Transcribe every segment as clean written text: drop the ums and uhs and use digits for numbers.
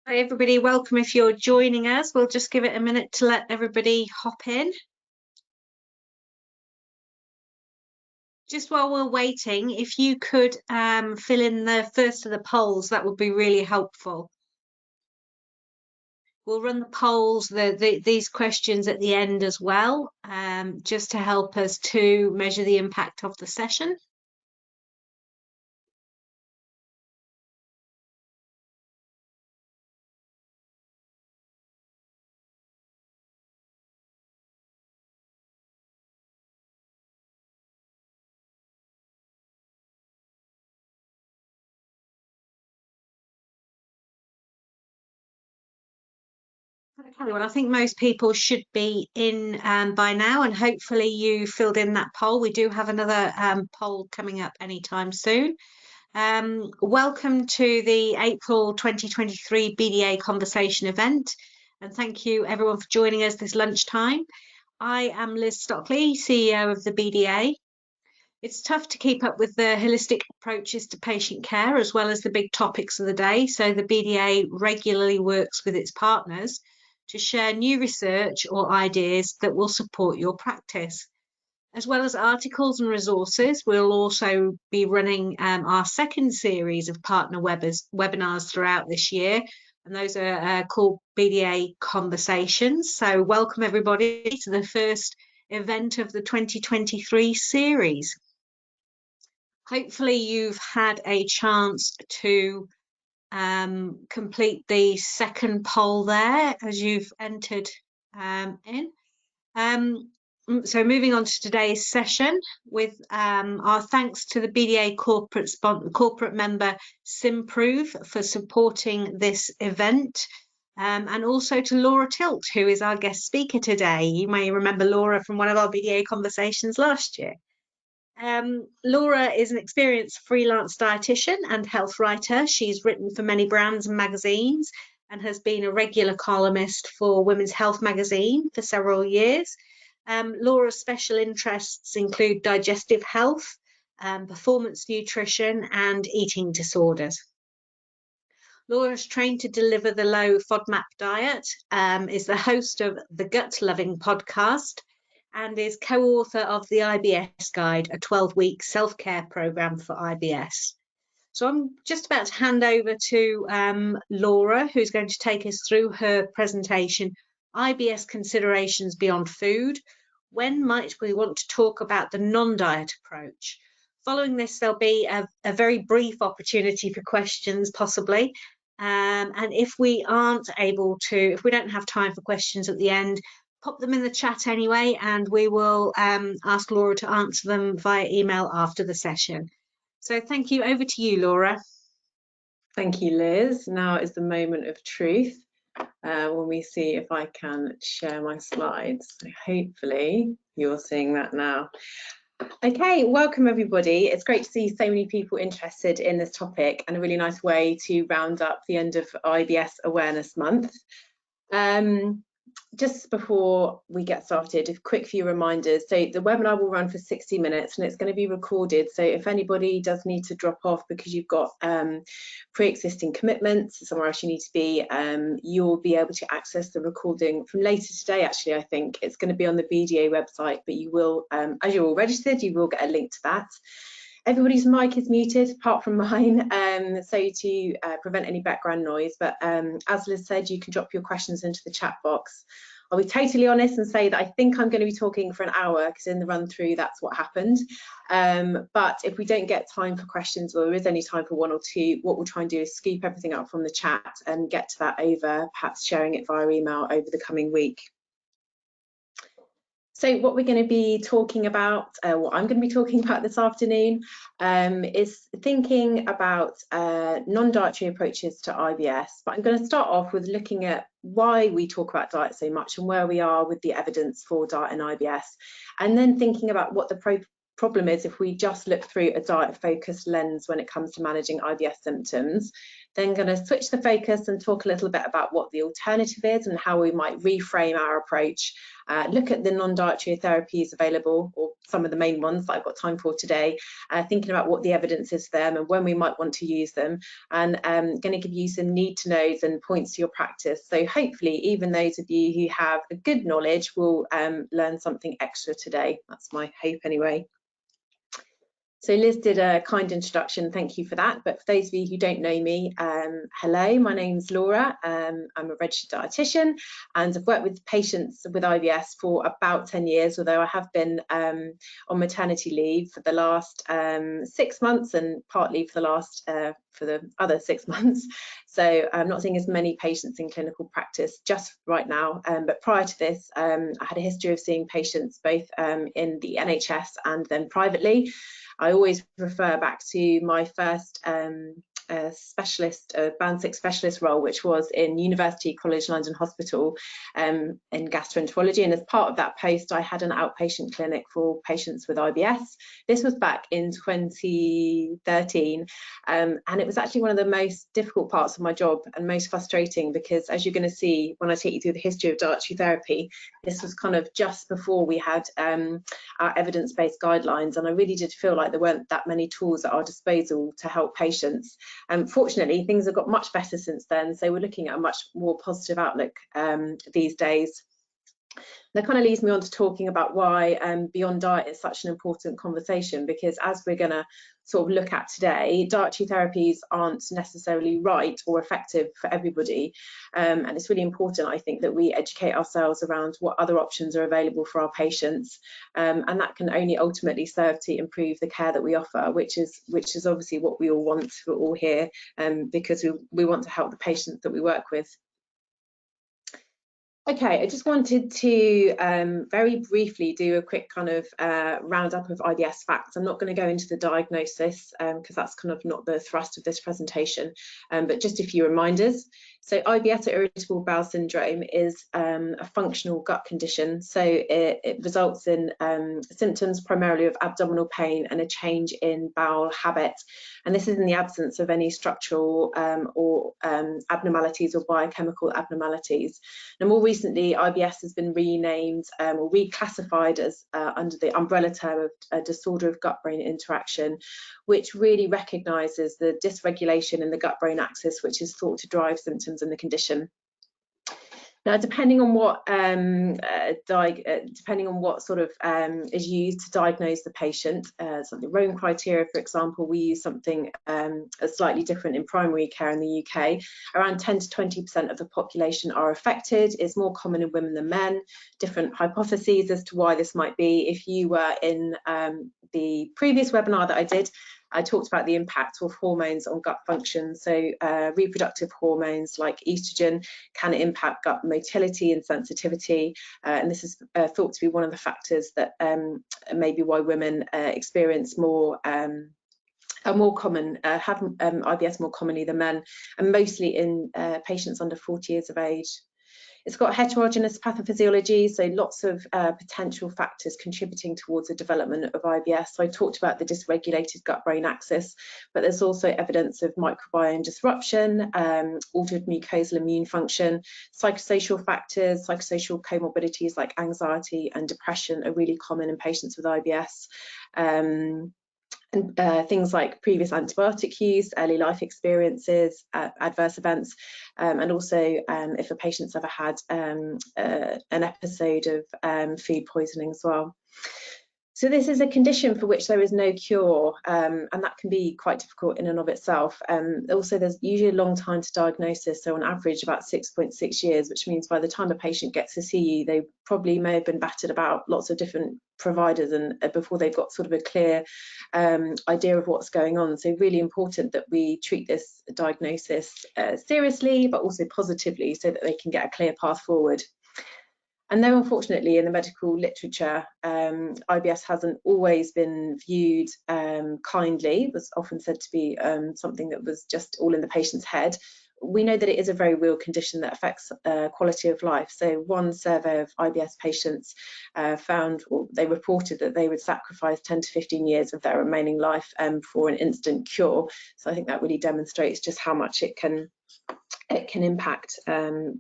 Hi everybody, welcome if you're joining us. We'll just give it a minute to let everybody hop in. Just while we're waiting, if you could fill in the first of the polls, that would be really helpful. We'll run the polls, these questions at the end as well, just to help us to measure the impact of the session. Okay, well, I think most people should be in by now, and hopefully you filled in that poll. We do have another poll coming up anytime soon. Welcome to the April 2023 BDA Conversation event, and thank you everyone for joining us this lunchtime. I am Liz Stockley, CEO of the BDA. It's tough to keep up with the holistic approaches to patient care as well as the big topics of the day, so the BDA regularly works with its partners to share new research or ideas that will support your practice. As well as articles and resources, we'll also be running our second series of partner webinars throughout this year, and those are called BDA Considerations. So welcome everybody to the first event of the 2023 series. Hopefully you've had a chance to complete the second poll there as you've entered in. So moving on to today's session with our thanks to the BDA corporate member Simprove for supporting this event, and also to Laura Tilt, who is our guest speaker today. You may remember Laura from one of our BDA conversations last year. Laura is an experienced freelance dietitian and health writer. She's written for many brands and magazines and has been a regular columnist for Women's Health magazine for several years. Laura's special interests include digestive health, performance nutrition, and eating disorders. Laura's trained to deliver the low FODMAP diet, is the host of the Gut Loving podcast, and is co-author of the IBS Guide, a 12-week self-care program for IBS. So I'm just about to hand over to Laura, who's going to take us through her presentation, IBS Considerations Beyond Food. When might we want to talk about the non-diet approach? Following this, there'll be a very brief opportunity for questions, possibly. And if we don't have time for questions at the end, pop them in the chat anyway, and we will ask Laura to answer them via email after the session. So thank you. Over to you, Laura. Thank you, Liz. Now is the moment of truth when we see if I can share my slides. So hopefully you're seeing that now. Okay, welcome everybody. It's great to see so many people interested in this topic, and a really nice way to round up the end of IBS Awareness Month. Just before we get started, a quick few reminders. So the webinar will run for 60 minutes and it's going to be recorded. So if anybody does need to drop off because you've got pre-existing commitments, somewhere else you need to be, you'll be able to access the recording from later today. Actually, I think it's going to be on the BDA website, but you will, as you're all registered, you will get a link to that. Everybody's mic is muted apart from mine, so to prevent any background noise. But as Liz said, you can drop your questions into the chat box. I'll be totally honest and say that I think I'm going to be talking for an hour, because in the run through that's what happened. But if we don't get time for questions, or there is only time for one or two, what we'll try and do is scoop everything up from the chat and get to that over, perhaps sharing it via email over the coming week. So what we're going to be talking about, what I'm going to be talking about this afternoon, is thinking about non-dietary approaches to IBS. But I'm going to start off with looking at why we talk about diet so much and where we are with the evidence for diet and IBS, and then thinking about what the problem is if we just look through a diet-focused lens when it comes to managing IBS symptoms. Then going to switch the focus and talk a little bit about what the alternative is and how we might reframe our approach. Look at the non-dietary therapies available, or some of the main ones that I've got time for today, thinking about what the evidence is for them and when we might want to use them, and going to give you some need to knows and points to your practice. So hopefully even those of you who have a good knowledge will learn something extra today. That's my hope anyway. So Liz did a kind introduction, thank you for that. But for those of you who don't know me, hello, my name's Laura. I'm a registered dietitian and I've worked with patients with IBS for about 10 years, although I have been on maternity leave for the last 6 months and partly for the last for the other 6 months. So I'm not seeing as many patients in clinical practice just right now, but prior to this, I had a history of seeing patients both in the NHS and then privately. I always refer back to my first band 6 specialist role, which was in University College London Hospital in gastroenterology, and as part of that post I had an outpatient clinic for patients with IBS. This was back in 2013, and it was actually one of the most difficult parts of my job and most frustrating, because as you're going to see when I take you through the history of dietary therapy, this was kind of just before we had our evidence-based guidelines, and I really did feel like there weren't that many tools at our disposal to help patients. Fortunately, things have got much better since then, so we're looking at a much more positive outlook these days. That kind of leads me on to talking about why beyond diet is such an important conversation, because as we're going to sort of look at today, dietary therapies aren't necessarily right or effective for everybody, and it's really important, I think, that we educate ourselves around what other options are available for our patients, and that can only ultimately serve to improve the care that we offer, which is obviously what we all want. We're all here because we want to help the patients that we work with. Okay, I just wanted to very briefly do a quick kind of roundup of IBS facts. I'm not going to go into the diagnosis because that's kind of not the thrust of this presentation, but just a few reminders. So IBS, irritable bowel syndrome, is a functional gut condition. So it results in symptoms primarily of abdominal pain and a change in bowel habit. And this is in the absence of any structural or abnormalities or biochemical abnormalities. Now, more recently, IBS has been renamed or reclassified as under the umbrella term of a disorder of gut-brain interaction, which really recognises the dysregulation in the gut-brain axis, which is thought to drive symptoms in the condition. Now, depending on what sort of is used to diagnose the patient, so the Rome criteria, for example, we use something slightly different in primary care in the UK. Around 10 to 20% of the population are affected. It's more common in women than men. Different hypotheses as to why this might be. If you were in the previous webinar that I did, I talked about the impact of hormones on gut function. So reproductive hormones like estrogen can impact gut motility and sensitivity, and this is thought to be one of the factors that maybe why women experience more are more common, have IBS more commonly than men, and mostly in patients under 40 years of age. It's got heterogeneous pathophysiology, so lots of potential factors contributing towards the development of IBS. So I talked about the dysregulated gut-brain axis, but there's also evidence of microbiome disruption, altered mucosal immune function, psychosocial factors, psychosocial comorbidities like anxiety and depression are really common in patients with IBS. Things like previous antibiotic use, early life experiences, adverse events, and also if a patient's ever had an episode of food poisoning as well. So this is a condition for which there is no cure, and that can be quite difficult in and of itself. Also, there's usually a long time to diagnosis, so on average about 6.6 years, which means by the time a patient gets to see you, they probably may have been battered about lots of different providers and before they've got sort of a clear idea of what's going on. So really important that we treat this diagnosis seriously, but also positively, so that they can get a clear path forward. And though unfortunately in the medical literature, IBS hasn't always been viewed kindly, it was often said to be something that was just all in the patient's head, we know that it is a very real condition that affects quality of life. So one survey of IBS patients found, or they reported, that they would sacrifice 10 to 15 years of their remaining life for an instant cure. So I think that really demonstrates just how much it can impact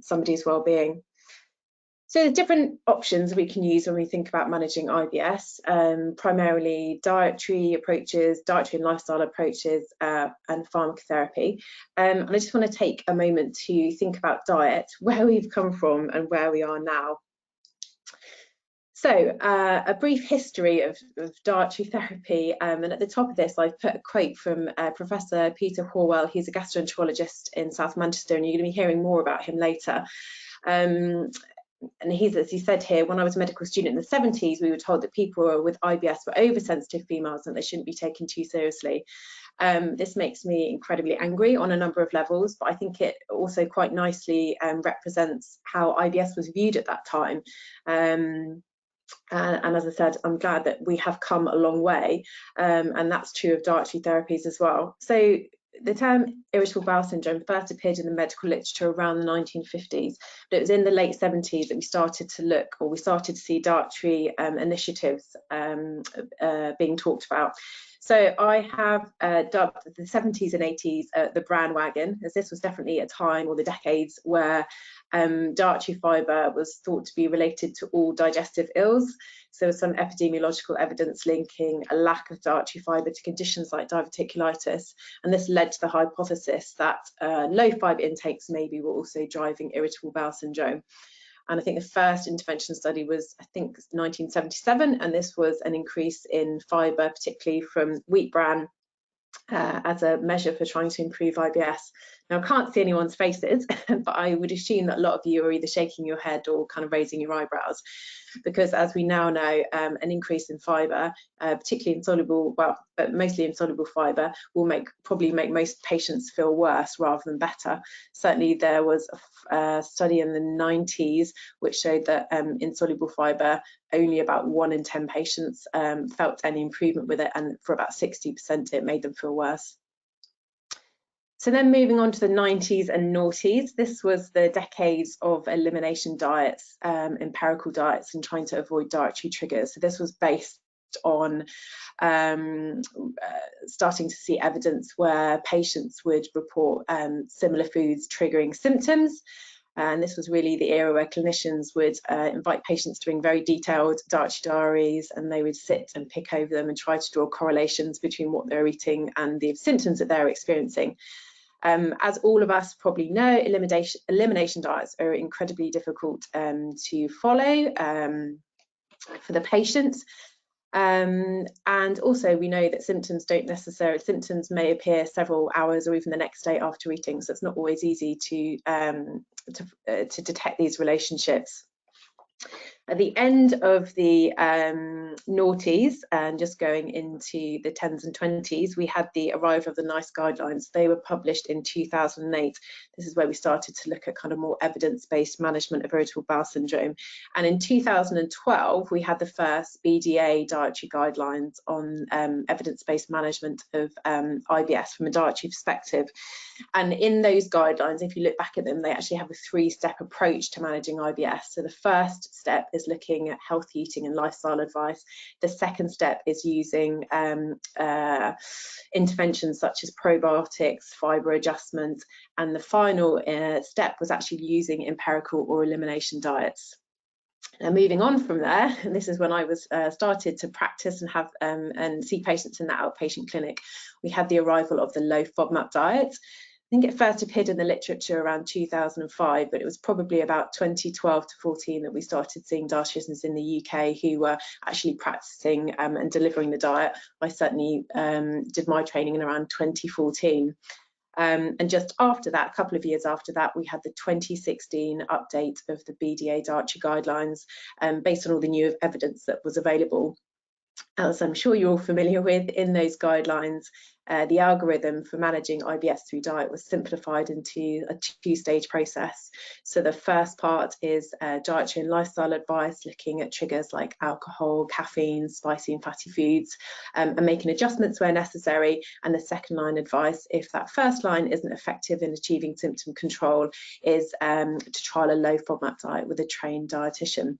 somebody's well-being. So there's different options we can use when we think about managing IBS, primarily dietary approaches, dietary and lifestyle approaches, and pharmacotherapy. And I just want to take a moment to think about diet, where we've come from and where we are now. So a brief history of dietary therapy, and at the top of this I've put a quote from Professor Peter Horwell. He's a gastroenterologist in South Manchester, and you're going to be hearing more about him later. And as he said here, when I was a medical student in the 70s, we were told that people with IBS were oversensitive females and they shouldn't be taken too seriously. This makes me incredibly angry on a number of levels, but I think it also quite nicely represents how IBS was viewed at that time. And as I said, I'm glad that we have come a long way, and that's true of dietary therapies as well. So the term irritable bowel syndrome first appeared in the medical literature around the 1950s, but it was in the late 70s that we started to see dietary initiatives being talked about. So I have dubbed the 70s and 80s the brown wagon, as this was definitely a time, or the decades, where dietary fibre was thought to be related to all digestive ills. So there was some epidemiological evidence linking a lack of dietary fibre to conditions like diverticulitis, and this led to the hypothesis that low fibre intakes maybe were also driving irritable bowel syndrome. And I think the first intervention study was, I think, 1977, and this was an increase in fibre, particularly from wheat bran, as a measure for trying to improve IBS. Now, I can't see anyone's faces, but I would assume that a lot of you are either shaking your head or kind of raising your eyebrows, because as we now know, an increase in fibre, particularly insoluble, well, but mostly insoluble fibre, will probably make most patients feel worse rather than better. Certainly there was a study in the 90s which showed that insoluble fibre, only about 1 in 10 patients felt any improvement with it, and for about 60% it made them feel worse. So then moving on to the 90s and noughties, this was the decades of elimination diets, empirical diets, and trying to avoid dietary triggers. So this was based on starting to see evidence where patients would report similar foods triggering symptoms. And this was really the era where clinicians would invite patients to bring very detailed dietary diaries, and they would sit and pick over them and try to draw correlations between what they're eating and the symptoms that they're experiencing. As all of us probably know, elimination diets are incredibly difficult to follow for the patients. And also we know that symptoms may appear several hours or even the next day after eating, so it's not always easy to detect these relationships. At the end of the noughties, and just going into the 10s and 20s, we had the arrival of the NICE guidelines. They were published in 2008. This is where we started to look at kind of more evidence-based management of irritable bowel syndrome. And in 2012, we had the first BDA dietary guidelines on evidence-based management of IBS from a dietary perspective. And in those guidelines, if you look back at them, they actually have a 3-step approach to managing IBS. So the first step is looking at healthy eating and lifestyle advice. The second step is using interventions such as probiotics, fibre adjustment, and the final step was actually using empirical or elimination diets. Now, moving on from there, and this is when I was started to practice and have and see patients in that outpatient clinic, we had the arrival of the low FODMAP diet. I think it first appeared in the literature around 2005, but it was probably about 2012 to 14 that we started seeing dietitians in the UK who were actually practicing and delivering the diet. I certainly did my training in around 2014. And just after that, a couple of years after that, we had the 2016 update of the BDA dietary guidelines based on all the new evidence that was available. As I'm sure you're all familiar with, in those guidelines, the algorithm for managing IBS through diet was simplified into a two-stage process. So the first part is dietary and lifestyle advice, looking at triggers like alcohol, caffeine, spicy and fatty foods, and making adjustments where necessary. And the second line advice, if that first line isn't effective in achieving symptom control, is to trial a low FODMAP diet with a trained dietitian.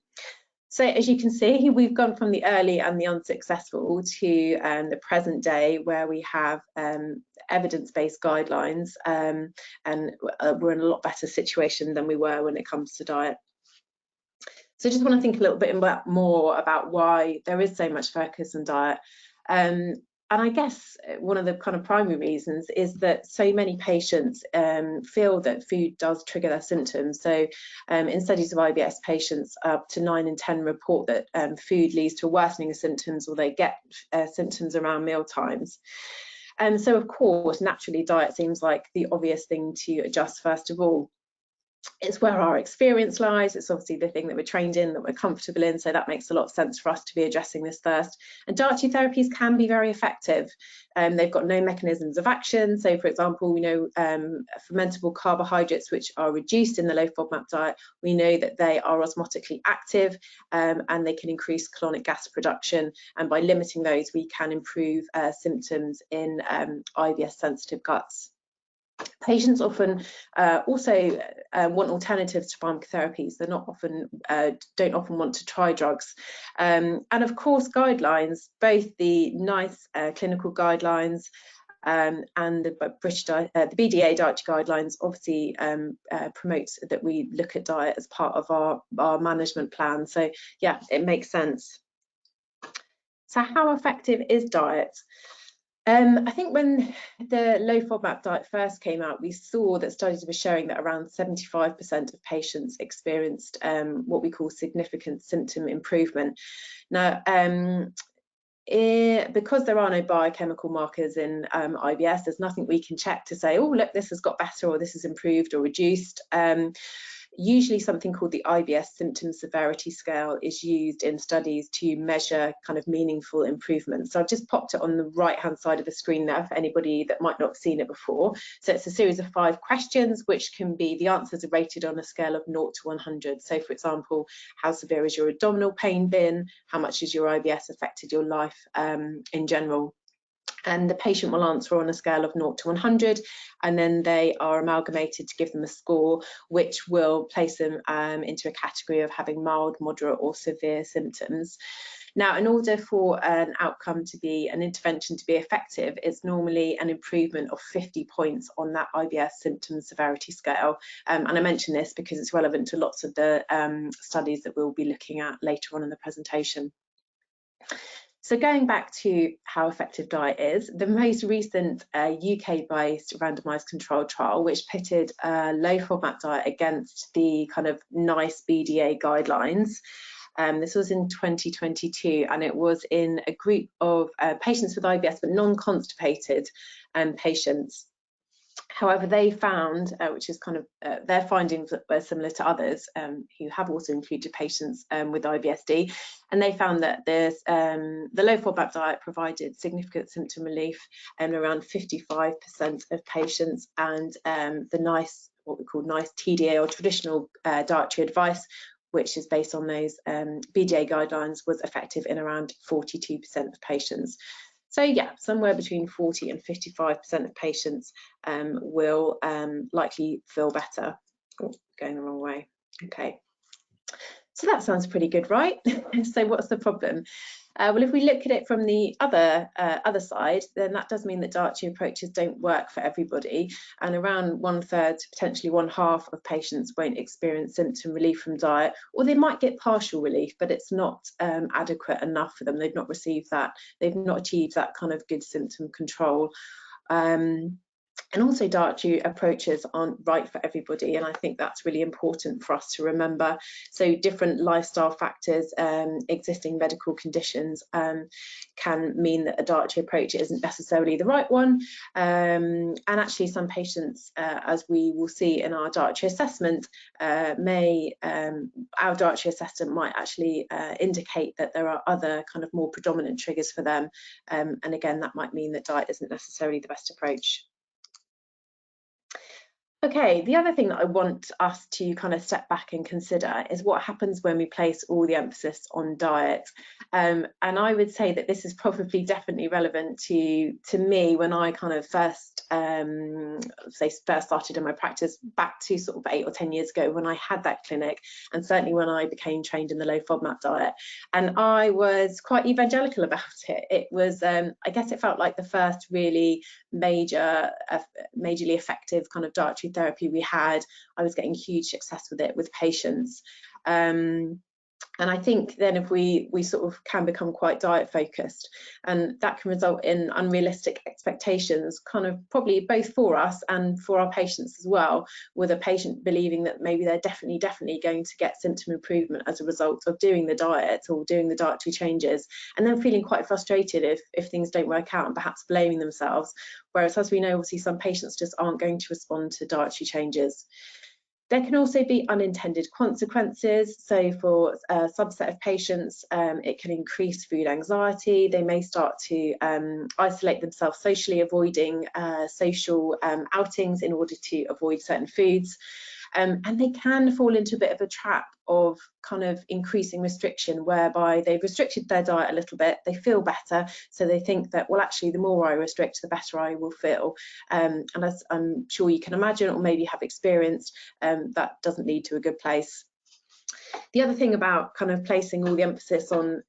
So as you can see, we've gone from the early and the unsuccessful to the present day, where we have evidence-based guidelines, and we're in a lot better situation than we were when it comes to diet. So I just want to think a little bit more about why there is so much focus on diet. And I guess one of the kind of primary reasons is that so many patients feel that food does trigger their symptoms. So in studies of IBS patients, up to 9 in 10 report that food leads to a worsening of symptoms, or they get symptoms around meal times. And so, of course, naturally, diet seems like the obvious thing to adjust first of all. It's where our experience lies. It's obviously the thing that we're trained in, that we're comfortable in. So that makes a lot of sense for us to be addressing this first. And dietary therapies can be very effective. They've got no mechanisms of action. So, for example, we know fermentable carbohydrates, which are reduced in the low FODMAP diet, we know that they are osmotically active, and they can increase colonic gas production. And by limiting those, we can improve symptoms in IBS sensitive guts. Patients often also want alternatives to pharmacotherapies. They're not often don't often want to try drugs, and of course guidelines, both the NICE clinical guidelines and the BDA dietary guidelines, obviously promotes that we look at diet as part of our management plan. So yeah, it makes sense. So how effective is diet? I think when the low FODMAP diet first came out, we saw that studies were showing that around 75% of patients experienced what we call significant symptom improvement. Now, because there are no biochemical markers in IBS, there's nothing we can check to say, oh, look, this has got better, or this has improved or reduced. Usually something called the IBS Symptom Severity Scale is used in studies to measure kind of meaningful improvements. So I've just popped it on the right-hand side of the screen there for anybody that might not have seen it before. So it's a series of 5 questions, which can be, the answers are rated on a scale of 0 to 100. So for example, how severe has your abdominal pain been? How much has your IBS affected your life in general? And the patient will answer on a scale of 0 to 100, and then they are amalgamated to give them a score, which will place them into a category of having mild, moderate or severe symptoms. Now, in order for an outcome to be, an intervention to be effective, it's normally an improvement of 50 points on that IBS symptom severity scale. And I mention this because it's relevant to lots of the studies that we'll be looking at later on in the presentation. So going back to how effective diet is, the most recent UK-based randomised controlled trial, which pitted a low FODMAP diet against the kind of NICE BDA guidelines. This was in 2022, and it was in a group of patients with IBS, but non-constipated patients. However, they found, which is kind of their findings were similar to others who have also included patients with IBSD, and they found that the low FODMAP diet provided significant symptom relief in around 55% of patients, and the NICE, what we call NICE TDA or traditional dietary advice, which is based on those BDA guidelines, was effective in around 42% of patients. So yeah, somewhere between 40 and 55% of patients will likely feel better. Oh, going the wrong way. Okay, so that sounds pretty good, right? So what's the problem? Well, if we look at it from the other side, then that does mean that dietary approaches don't work for everybody, and around 1/3 to potentially 1/2 of patients won't experience symptom relief from diet, or they might get partial relief, but it's not adequate enough for them. They've not received that, they've not achieved that kind of good symptom control. And also dietary approaches aren't right for everybody, and I think that's really important for us to remember. So different lifestyle factors, existing medical conditions can mean that a dietary approach isn't necessarily the right one. And actually some patients, as we will see in our dietary assessment, our dietary assessment might actually indicate that there are other kind of more predominant triggers for them. And again, that might mean that diet isn't necessarily the best approach. Okay, the other thing that I want us to kind of step back and consider is what happens when we place all the emphasis on diet. And I would say that this is probably definitely relevant to me when I kind of first started in my practice back to sort of 8 or 10 years ago when I had that clinic, and certainly when I became trained in the low FODMAP diet. And I was quite evangelical about it. It was, I guess it felt like the first really majorly effective kind of dietary therapy we had. I was getting huge success with it with patients. And I think then if we sort of can become quite diet focused, and that can result in unrealistic expectations, kind of probably both for us and for our patients as well, with a patient believing that maybe they're definitely going to get symptom improvement as a result of doing the diet or doing the dietary changes, and then feeling quite frustrated if things don't work out and perhaps blaming themselves. Whereas, as we know, obviously some patients just aren't going to respond to dietary changes. There can also be unintended consequences. So for a subset of patients, it can increase food anxiety. They may start to isolate themselves socially, avoiding social outings in order to avoid certain foods. And they can fall into a bit of a trap of kind of increasing restriction, whereby they've restricted their diet a little bit, they feel better, so they think that, well, actually the more I restrict, the better I will feel. And as I'm sure you can imagine, or maybe have experienced, that doesn't lead to a good place. The other thing about kind of placing all the emphasis on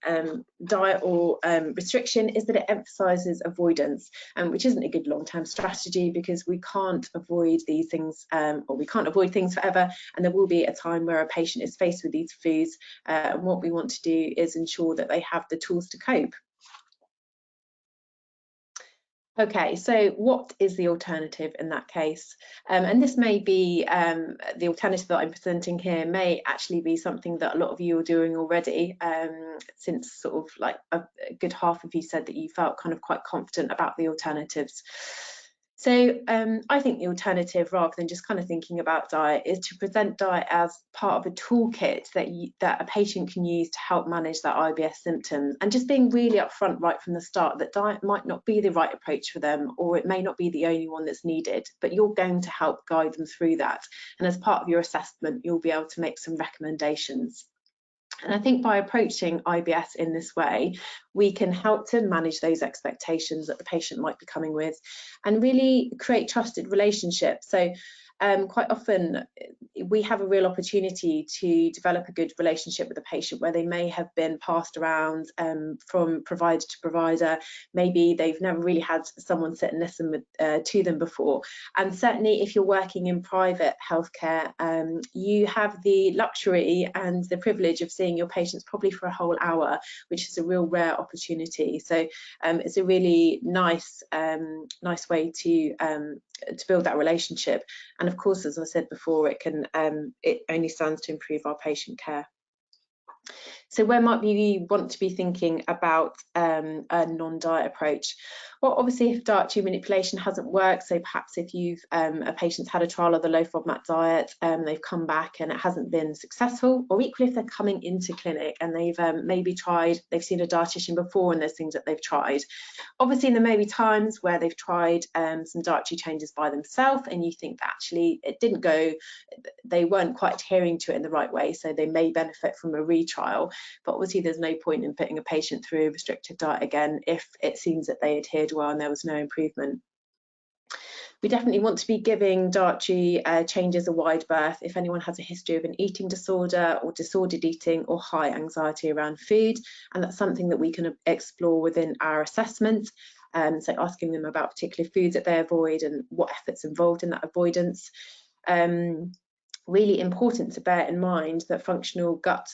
diet or restriction is that it emphasises avoidance, which isn't a good long-term strategy, because we can't avoid these things, or we can't avoid things forever, and there will be a time where a patient is faced with these foods, and what we want to do is ensure that they have the tools to cope. Okay, so what is the alternative in that case? And this may be, the alternative that I'm presenting here may actually be something that a lot of you are doing already, since sort of like a good half of you said that you felt kind of quite confident about the alternatives. So I think the alternative, rather than just kind of thinking about diet, is to present diet as part of a toolkit that a patient can use to help manage their IBS symptoms, and just being really upfront right from the start that diet might not be the right approach for them, or it may not be the only one that's needed, but you're going to help guide them through that. And as part of your assessment, you'll be able to make some recommendations. And I think by approaching IBS in this way, we can help to manage those expectations that the patient might be coming with, and really create trusted relationships. So quite often we have a real opportunity to develop a good relationship with a patient where they may have been passed around from provider to provider. Maybe they've never really had someone sit and listen to them before. And certainly if you're working in private healthcare, you have the luxury and the privilege of seeing your patients probably for a whole hour, which is a real rare opportunity. So it's a really nice way to build that relationship. And of course, as I said before, it only stands to improve our patient care. So where might we want to be thinking about a non-diet approach? Well, obviously, if dietary manipulation hasn't worked, so perhaps if a patient's had a trial of the low FODMAP diet, they've come back and it hasn't been successful, or equally if they're coming into clinic and they've they've seen a dietitian before and there's things that they've tried. Obviously, there may be times where they've tried some dietary changes by themselves and you think that actually it didn't go, they weren't quite adhering to it in the right way, so they may benefit from a retrial. But obviously there's no point in putting a patient through a restrictive diet again if it seems that they adhered well and there was no improvement. We definitely want to be giving dietary changes a wide berth if anyone has a history of an eating disorder or disordered eating or high anxiety around food, and that's something that we can explore within our assessment. So asking them about particular foods that they avoid and what efforts involved in that avoidance. really important to bear in mind that functional gut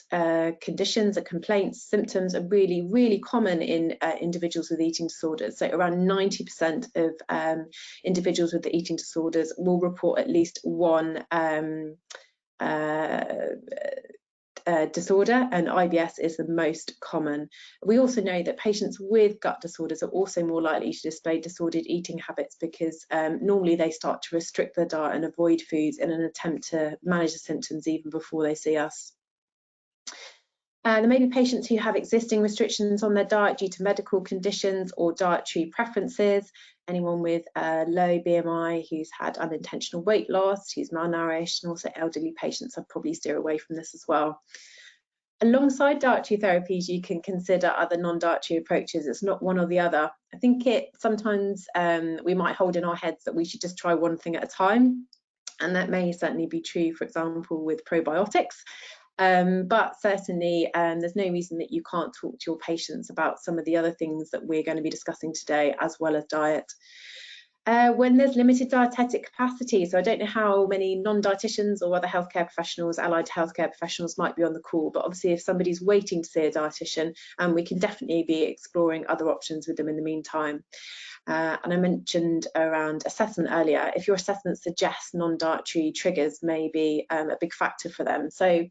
conditions and complaints, symptoms are really, really common in individuals with eating disorders. So around 90% of individuals with the eating disorders will report at least one disorder, and IBS is the most common. We also know that patients with gut disorders are also more likely to display disordered eating habits, because normally they start to restrict their diet and avoid foods in an attempt to manage the symptoms even before they see us. There may be patients who have existing restrictions on their diet due to medical conditions or dietary preferences. Anyone with low BMI who's had unintentional weight loss, who's malnourished, and also elderly patients, I'd probably steer away from this as well. Alongside dietary therapies, you can consider other non-dietary approaches. It's not one or the other. I think sometimes we might hold in our heads that we should just try one thing at a time, and that may certainly be true, for example, with probiotics. But certainly there's no reason that you can't talk to your patients about some of the other things that we're going to be discussing today, as well as diet. When there's limited dietetic capacity, so I don't know how many non-dietitians or other healthcare professionals, allied healthcare professionals, might be on the call, but obviously if somebody's waiting to see a dietitian, we can definitely be exploring other options with them in the meantime. And I mentioned around assessment earlier. If your assessment suggests non-dietary triggers may be a big factor for them. So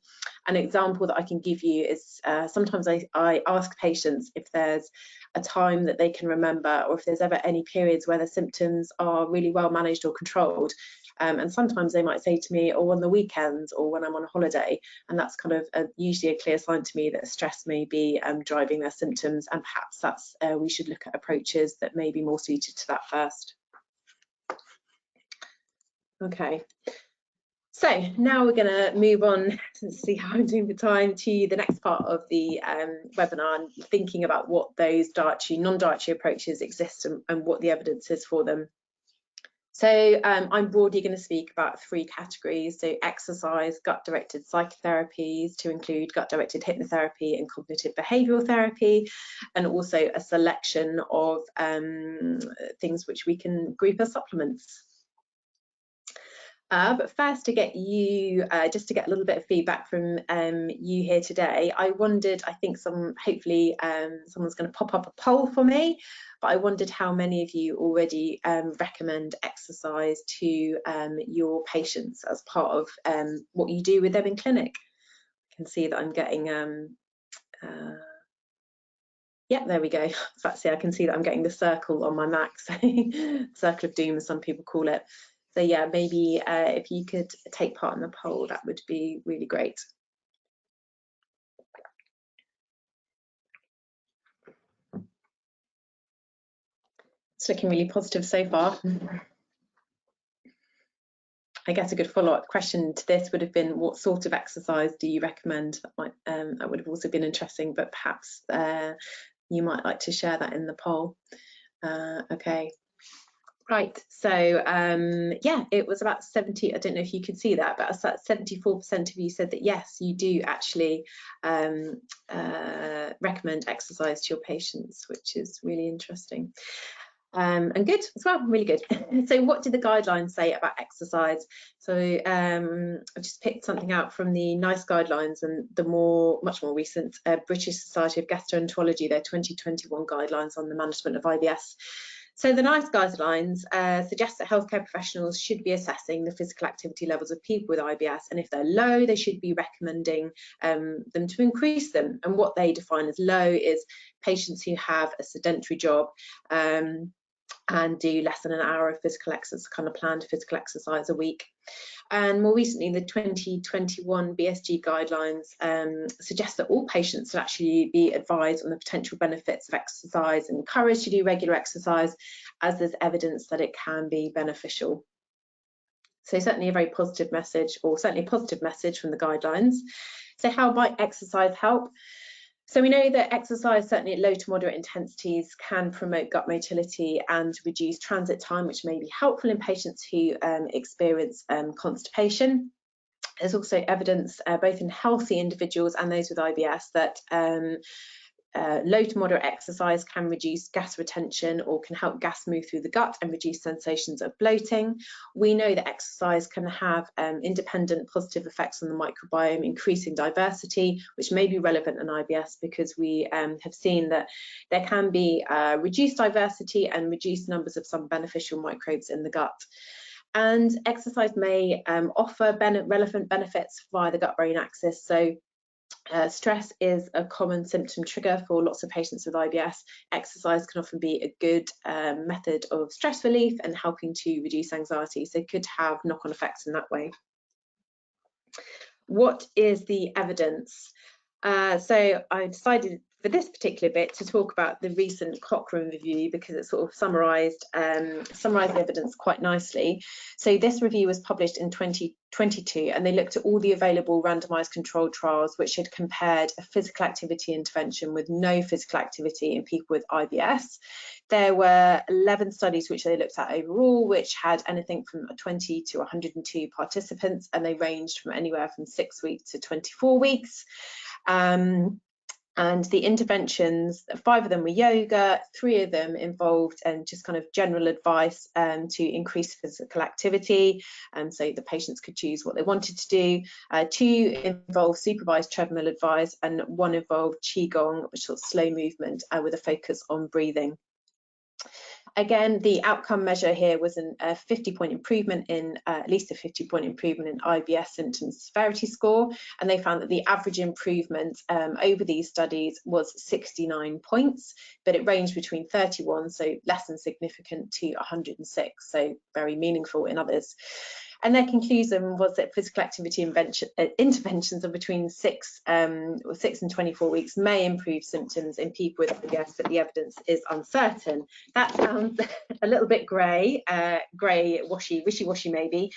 an example that I can give you is sometimes I ask patients if there's a time that they can remember, or if there's ever any periods where the symptoms are really well managed or controlled. And sometimes they might say to me, or on the weekends, or when I'm on a holiday, and that's kind of usually a clear sign to me that stress may be driving their symptoms, and perhaps that's we should look at approaches that may be more suited to that first. Okay, so now we're going to move on, to see how I'm doing for time, to the next part of the webinar, and thinking about what those non-dietary approaches exist and what the evidence is for them. So I'm broadly going to speak about 3 categories, so exercise, gut-directed psychotherapies, to include gut-directed hypnotherapy and cognitive behavioural therapy, and also a selection of things which we can group as supplements. But first, to get you, just to get a little bit of feedback from you here today, I wondered, I think hopefully someone's going to pop up a poll for me, but I wondered how many of you already recommend exercise to your patients as part of what you do with them in clinic. I can see that I'm getting, yeah, there we go. Actually, I can see that I'm getting the circle on my Mac, so circle of doom, as some people call it. So yeah, maybe if you could take part in the poll, that would be really great. It's looking really positive so far. I guess a good follow-up question to this would have been, what sort of exercise do you recommend? That would have also been interesting, but perhaps you might like to share that in the poll. Okay. Right, so yeah, it was about 70, I don't know if you could see that, but 74% of you said that yes, you do actually recommend exercise to your patients, which is really interesting. And good as well, really good. So what did the guidelines say about exercise? So I just picked something out from the NICE guidelines and the much more recent British Society of Gastroenterology, their 2021 guidelines on the management of IBS. So the NICE guidelines suggest that healthcare professionals should be assessing the physical activity levels of people with IBS, and if they're low, they should be recommending them to increase them. And what they define as low is patients who have a sedentary job and do less than an hour of physical exercise, kind of planned physical exercise a week. And more recently, the 2021 BSG guidelines suggest that all patients should actually be advised on the potential benefits of exercise and encouraged to do regular exercise, as there's evidence that it can be beneficial. So certainly a very positive message, or certainly a positive message from the guidelines. So how might exercise help? So we know that exercise, certainly at low to moderate intensities, can promote gut motility and reduce transit time, which may be helpful in patients who experience constipation. There's also evidence, both in healthy individuals and those with IBS, that low to moderate exercise can reduce gas retention or can help gas move through the gut and reduce sensations of bloating. We know that exercise can have independent positive effects on the microbiome, increasing diversity, which may be relevant in IBS because we have seen that there can be reduced diversity and reduced numbers of some beneficial microbes in the gut. And exercise may offer relevant benefits via the gut-brain axis. So stress is a common symptom trigger for lots of patients with IBS. Exercise can often be a good method of stress relief and helping to reduce anxiety, so it could have knock-on effects in that way. What is the evidence? So I decided for this particular bit to talk about the recent Cochrane review because it sort of summarised the evidence quite nicely. So this review was published in 2022 and they looked at all the available randomised controlled trials which had compared a physical activity intervention with no physical activity in people with IBS. There were 11 studies which they looked at overall, which had anything from 20 to 102 participants, and they ranged from anywhere from 6 weeks to 24 weeks. And the interventions, 5 of them were yoga, 3 of them involved just kind of general advice to increase physical activity, so the patients could choose what they wanted to do. 2 involved supervised treadmill advice, and 1 involved qigong, which is slow movement with a focus on breathing. Again, the outcome measure here was a 50-point improvement in, at least a 50-point improvement in IBS symptoms severity score, and they found that the average improvement over these studies was 69 points, but it ranged between 31, so less than significant, to 106, so very meaningful in others. And their conclusion was that physical activity interventions of between 6 and 24 weeks may improve symptoms in people with IBS, but the evidence is uncertain. That sounds a little bit grey, wishy-washy maybe.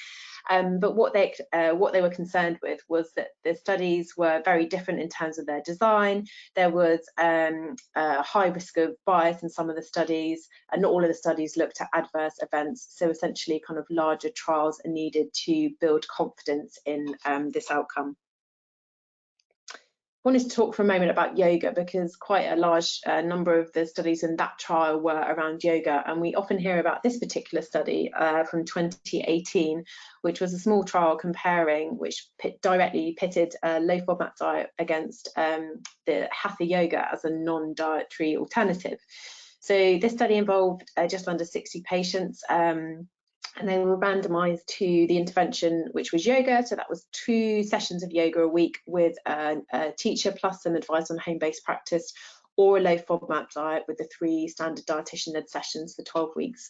But what they were concerned with was that the studies were very different in terms of their design. There was a high risk of bias in some of the studies, and not all of the studies looked at adverse events. So essentially, kind of larger trials are needed to build confidence in this outcome. I wanted to talk for a moment about yoga because quite a large number of the studies in that trial were around yoga, and we often hear about this particular study from 2018, which was a small trial comparing, which directly pitted a low FODMAP diet against the Hatha yoga as a non-dietary alternative. So this study involved just under 60 patients, and they were randomised to the intervention, which was yoga. So that was 2 sessions of yoga a week with a teacher plus some advice on home-based practice, or a low FODMAP diet with the 3 standard dietitian-led sessions for 12 weeks.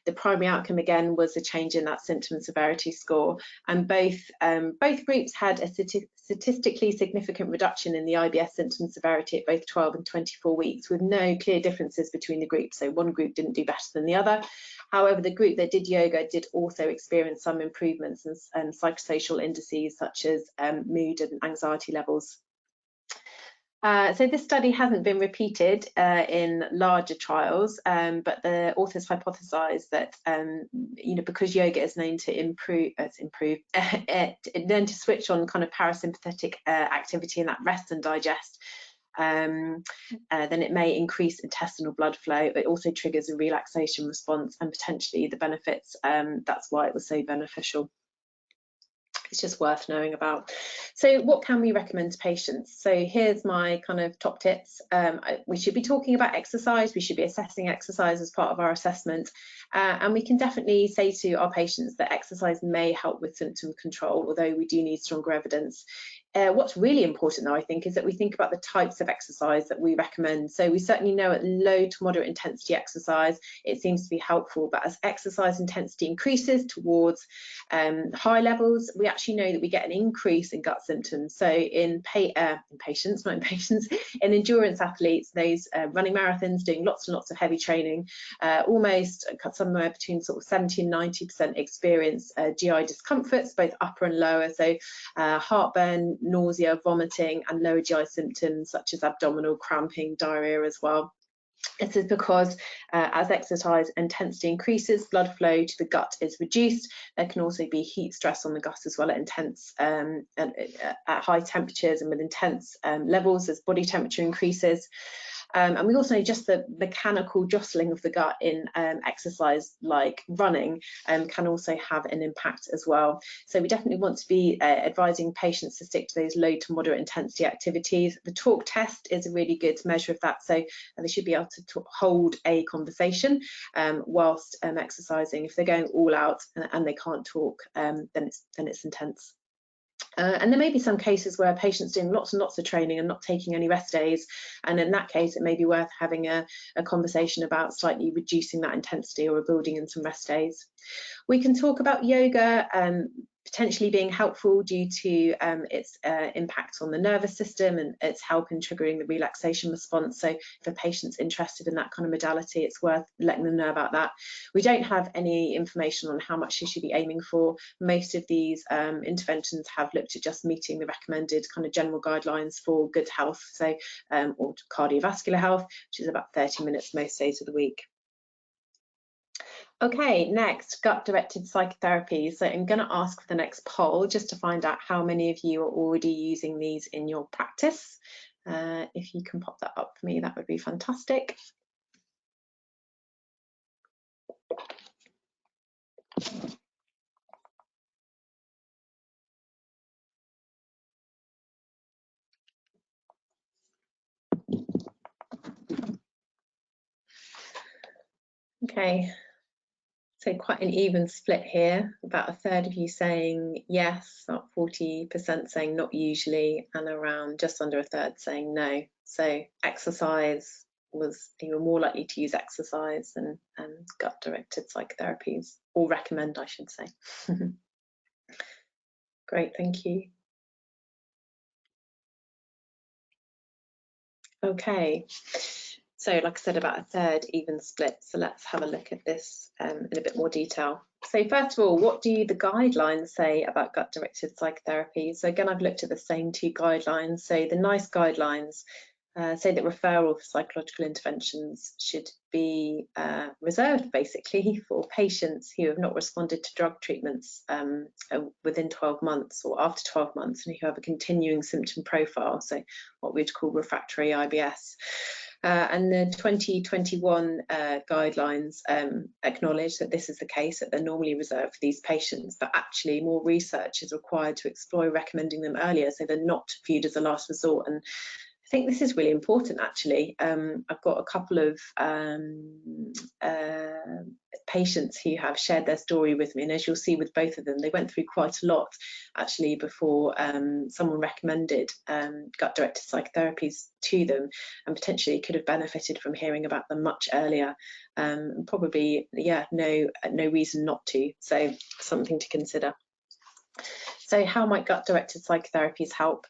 The primary outcome again was a change in that symptom severity score, and both groups had a statistically significant reduction in the IBS symptom severity at both 12 and 24 weeks, with no clear differences between the groups. So one group didn't do better than the other. However, the group that did yoga did also experience some improvements in psychosocial indices such as mood and anxiety levels. So this study hasn't been repeated in larger trials, but the authors hypothesised that because yoga is known to known to switch on kind of parasympathetic activity and that rest and digest, then it may increase intestinal blood flow. It also triggers a relaxation response and potentially the benefits. That's why it was so beneficial. It's just worth knowing about. So what can we recommend to patients? So here's my kind of top tips. We should be talking about exercise. We should be assessing exercise as part of our assessment. And we can definitely say to our patients that exercise may help with symptom control, although we do need stronger evidence. What's really important though, I think, is that we think about the types of exercise that we recommend. So we certainly know at low to moderate intensity exercise, it seems to be helpful, but as exercise intensity increases towards high levels, we actually know that we get an increase in gut symptoms. So in endurance athletes, those running marathons, doing lots and lots of heavy training, almost somewhere between sort of 70 and 90% experience GI discomforts, both upper and lower. So heartburn, nausea, vomiting, and lower GI symptoms such as abdominal cramping, diarrhea as well. This is because as exercise intensity increases, blood flow to the gut is reduced. There can also be heat stress on the gut as well at high temperatures and with intense levels as body temperature increases. And we also know just the mechanical jostling of the gut in exercise like running can also have an impact as well. So we definitely want to be advising patients to stick to those low to moderate intensity activities. The talk test is a really good measure of that. So they should be able to hold a conversation whilst exercising. If they're going all out and they can't talk, then it's intense. And there may be some cases where patients doing lots and lots of training and not taking any rest days, and in that case it may be worth having a conversation about slightly reducing that intensity or building in some rest days. We can talk about yoga potentially being helpful due to its impact on the nervous system and its help in triggering the relaxation response. So if a patient's interested in that kind of modality, it's worth letting them know about that. We don't have any information on how much you should be aiming for. Most of these interventions have looked at just meeting the recommended kind of general guidelines for good health, so or cardiovascular health, which is about 30 minutes most days of the week. Okay, next, gut-directed psychotherapy. So I'm going to ask for the next poll just to find out how many of you are already using these in your practice. If you can pop that up for me, that would be fantastic. Okay. So quite an even split here, about a third of you saying yes, about 40% saying not usually, and around just under a third saying no. So exercise you were more likely to use exercise than gut-directed psychotherapies, or recommend, I should say. Great, thank you. Okay. So like I said, about a third even split. So let's have a look at this in a bit more detail. So first of all, what do the guidelines say about gut-directed psychotherapy? So again, I've looked at the same two guidelines. So the NICE guidelines say that referral for psychological interventions should be reserved basically for patients who have not responded to drug treatments within 12 months or after 12 months, and who have a continuing symptom profile, so what we'd call refractory IBS. And the 2021 guidelines acknowledge that this is the case, that they're normally reserved for these patients, but actually more research is required to explore recommending them earlier, so they're not viewed as a last resort. And I think this is really important, actually. I've got a couple of patients who have shared their story with me, and as you'll see with both of them, they went through quite a lot actually before someone recommended gut-directed psychotherapies to them, and potentially could have benefited from hearing about them much earlier. And probably, yeah, no reason not to. So something to consider. So how might gut-directed psychotherapies help?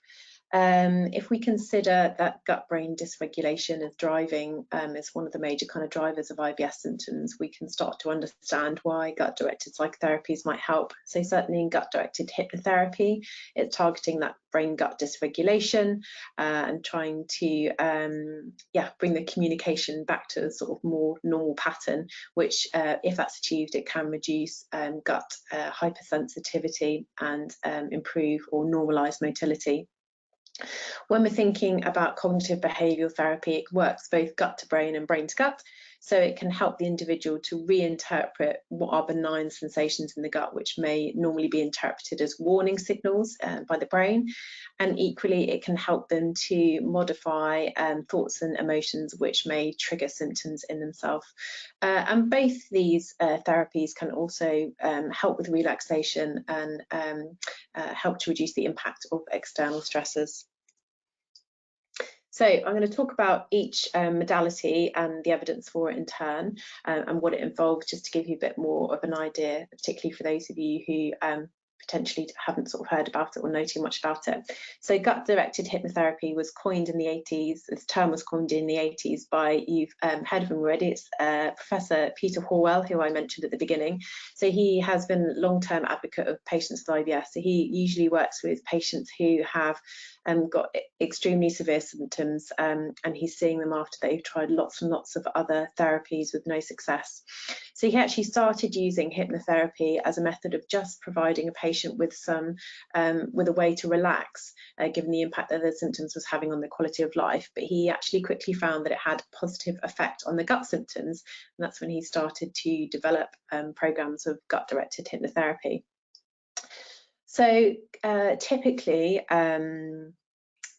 If we consider that gut-brain dysregulation is driving, is one of the major kind of drivers of IBS symptoms, we can start to understand why gut-directed psychotherapies might help. So certainly in gut-directed hypnotherapy, it's targeting that brain-gut dysregulation and trying to bring the communication back to a sort of more normal pattern, which if that's achieved, it can reduce gut hypersensitivity and improve or normalise motility. When we're thinking about cognitive behavioural therapy, it works both gut to brain and brain to gut, so it can help the individual to reinterpret what are benign sensations in the gut, which may normally be interpreted as warning signals by the brain, and equally it can help them to modify thoughts and emotions which may trigger symptoms in themselves. And both these therapies can also help with relaxation and help to reduce the impact of external stressors. So I'm going to talk about each modality and the evidence for it in turn, and what it involves, just to give you a bit more of an idea, particularly for those of you who potentially haven't sort of heard about it or know too much about it. So gut-directed hypnotherapy was coined in the 80s. This term was coined in the 80s by, you've heard of him already, it's Professor Peter Horwell, who I mentioned at the beginning. So he has been a long-term advocate of patients with IBS. So he usually works with patients who have got extremely severe symptoms, and he's seeing them after they've tried lots and lots of other therapies with no success. So he actually started using hypnotherapy as a method of just providing a patient with some with a way to relax, given the impact that the symptoms was having on their quality of life. But he actually quickly found that it had a positive effect on the gut symptoms, and that's when he started to develop programs of gut-directed hypnotherapy. So typically,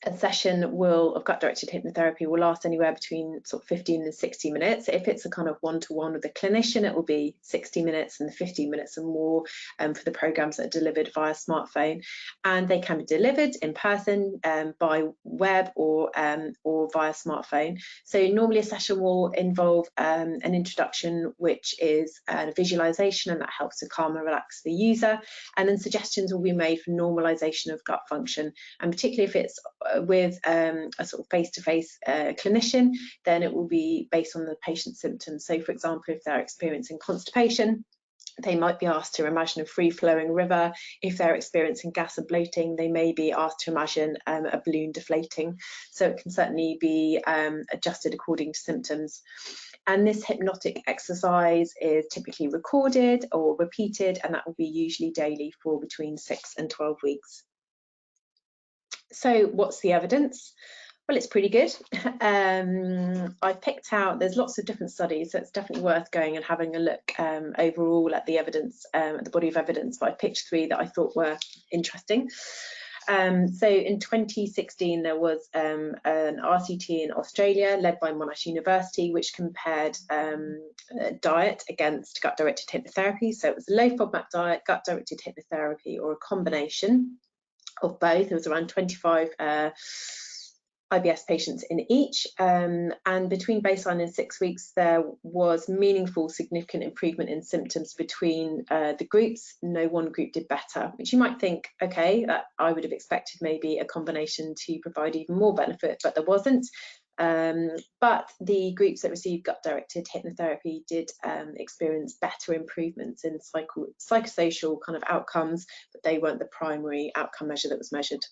a session of gut-directed hypnotherapy will last anywhere between sort of 15 and 60 minutes. If it's a kind of one-to-one with a clinician, it will be 60 minutes, and 15 minutes and more for the programs that are delivered via smartphone. And they can be delivered in person, by web, or via smartphone. So normally a session will involve an introduction, which is a visualization, and that helps to calm and relax the user. And then suggestions will be made for normalization of gut function, and particularly if it's with a sort of face-to-face clinician, then it will be based on the patient's symptoms. So for example, if they're experiencing constipation, they might be asked to imagine a free-flowing river. If they're experiencing gas and bloating, they may be asked to imagine a balloon deflating. So it can certainly be adjusted according to symptoms. And this hypnotic exercise is typically recorded or repeated, and that will be usually daily for between 6 and 12 weeks. So what's the evidence? Well, it's pretty good. I've picked out, there's lots of different studies, so it's definitely worth going and having a look overall at the evidence, at the body of evidence, but I picked 3 that I thought were interesting. So in 2016, there was an RCT in Australia led by Monash University, which compared diet against gut-directed hypnotherapy. So it was a low FODMAP diet, gut-directed hypnotherapy, or a combination of both. There was around 25 IBS patients in each, and between baseline and 6 weeks there was meaningful, significant improvement in symptoms between the groups. No one group did better, which you might think, okay, that I would have expected maybe a combination to provide even more benefit, but there wasn't. But the groups that received gut-directed hypnotherapy did experience better improvements in psychosocial kind of outcomes, but they weren't the primary outcome measure that was measured.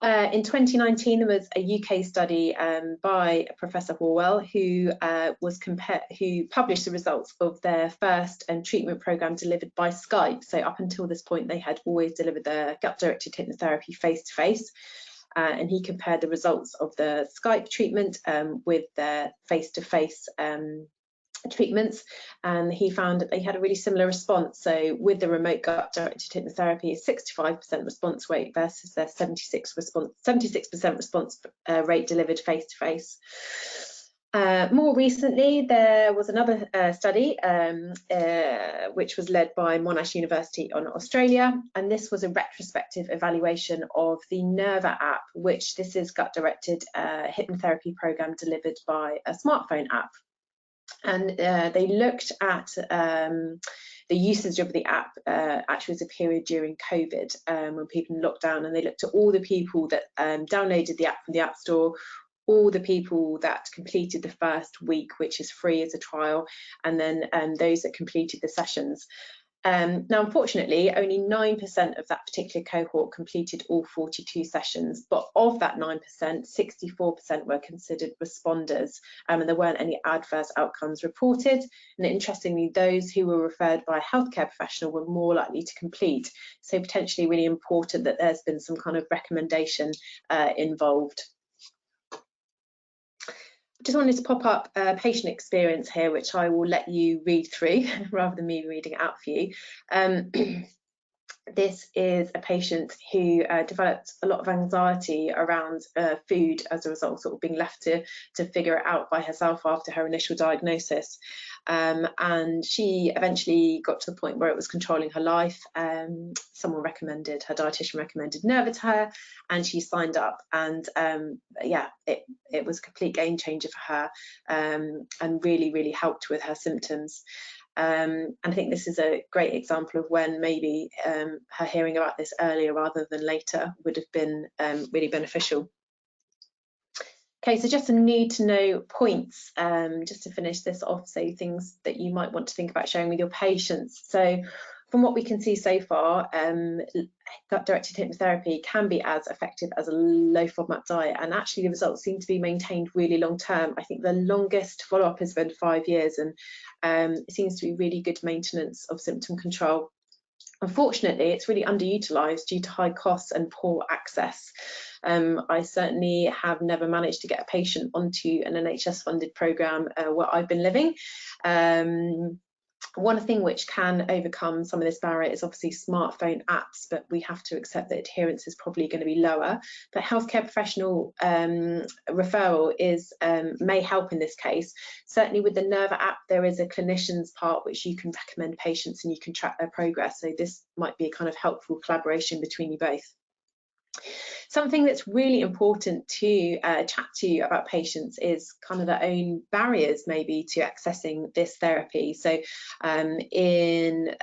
In 2019, there was a UK study by Professor Horwell, who published the results of their first treatment program delivered by Skype. So up until this point, they had always delivered their gut-directed hypnotherapy face-to-face. And he compared the results of the Skype treatment with their face-to-face treatments, and he found that they had a really similar response. So with the remote gut-directed hypnotherapy, a 65% response rate versus their 76% response rate delivered face-to-face. More recently, there was another study which was led by Monash University in Australia, and this was a retrospective evaluation of the Nerva app, which this is gut-directed hypnotherapy program delivered by a smartphone app. And they looked at the usage of the app actually was a period during COVID, when people in lockdown, and they looked at all the people that downloaded the app from the App Store, all the people that completed the first week, which is free as a trial, and then those that completed the sessions. Now, unfortunately, only 9% of that particular cohort completed all 42 sessions, but of that 9%, 64% were considered responders, and there weren't any adverse outcomes reported. And interestingly, those who were referred by a healthcare professional were more likely to complete. So potentially really important that there's been some kind of recommendation involved. Just wanted to pop up a patient experience here, which I will let you read through rather than me reading it out for you. This is a patient who developed a lot of anxiety around food as a result of sort of being left to figure it out by herself after her initial diagnosis. And she eventually got to the point where it was controlling her life. Someone recommended, her dietitian recommended Nerva to her, and she signed up, and yeah, it was a complete game changer for her, and really helped with her symptoms. And I think this is a great example of when maybe her hearing about this earlier rather than later would have been really beneficial. Okay, so just some need to know points, just to finish this off, so things that you might want to think about sharing with your patients. So from what we can see so far, gut-directed hypnotherapy can be as effective as a low FODMAP diet, and actually the results seem to be maintained really long term. I think the longest follow-up has been 5 years, and it seems to be really good maintenance of symptom control. Unfortunately, it's really underutilised due to high costs and poor access. I certainly have never managed to get a patient onto an NHS-funded programme where I've been living. One thing which can overcome some of this barrier is obviously smartphone apps, but we have to accept that adherence is probably going to be lower. But healthcare professional referral may help in this case. Certainly with the Nerva app, there is a clinician's part which you can recommend patients and you can track their progress. So this might be a kind of helpful collaboration between you both. Something that's really important to chat to you about patients is kind of their own barriers maybe to accessing this therapy. So in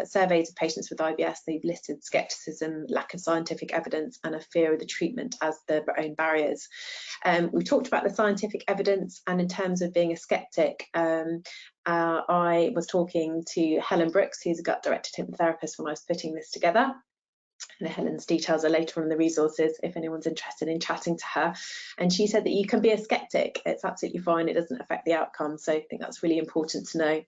surveys of patients with IBS, they've listed skepticism, lack of scientific evidence and a fear of the treatment as their own barriers. We've talked about the scientific evidence, and in terms of being a skeptic, I was talking to Helen Brooks, who's a gut-directed hypnotherapist, when I was putting this together. And Helen's details are later on in the resources if anyone's interested in chatting to her. And she said that you can be a skeptic. It's absolutely fine. It doesn't affect the outcome. So I think that's really important to know.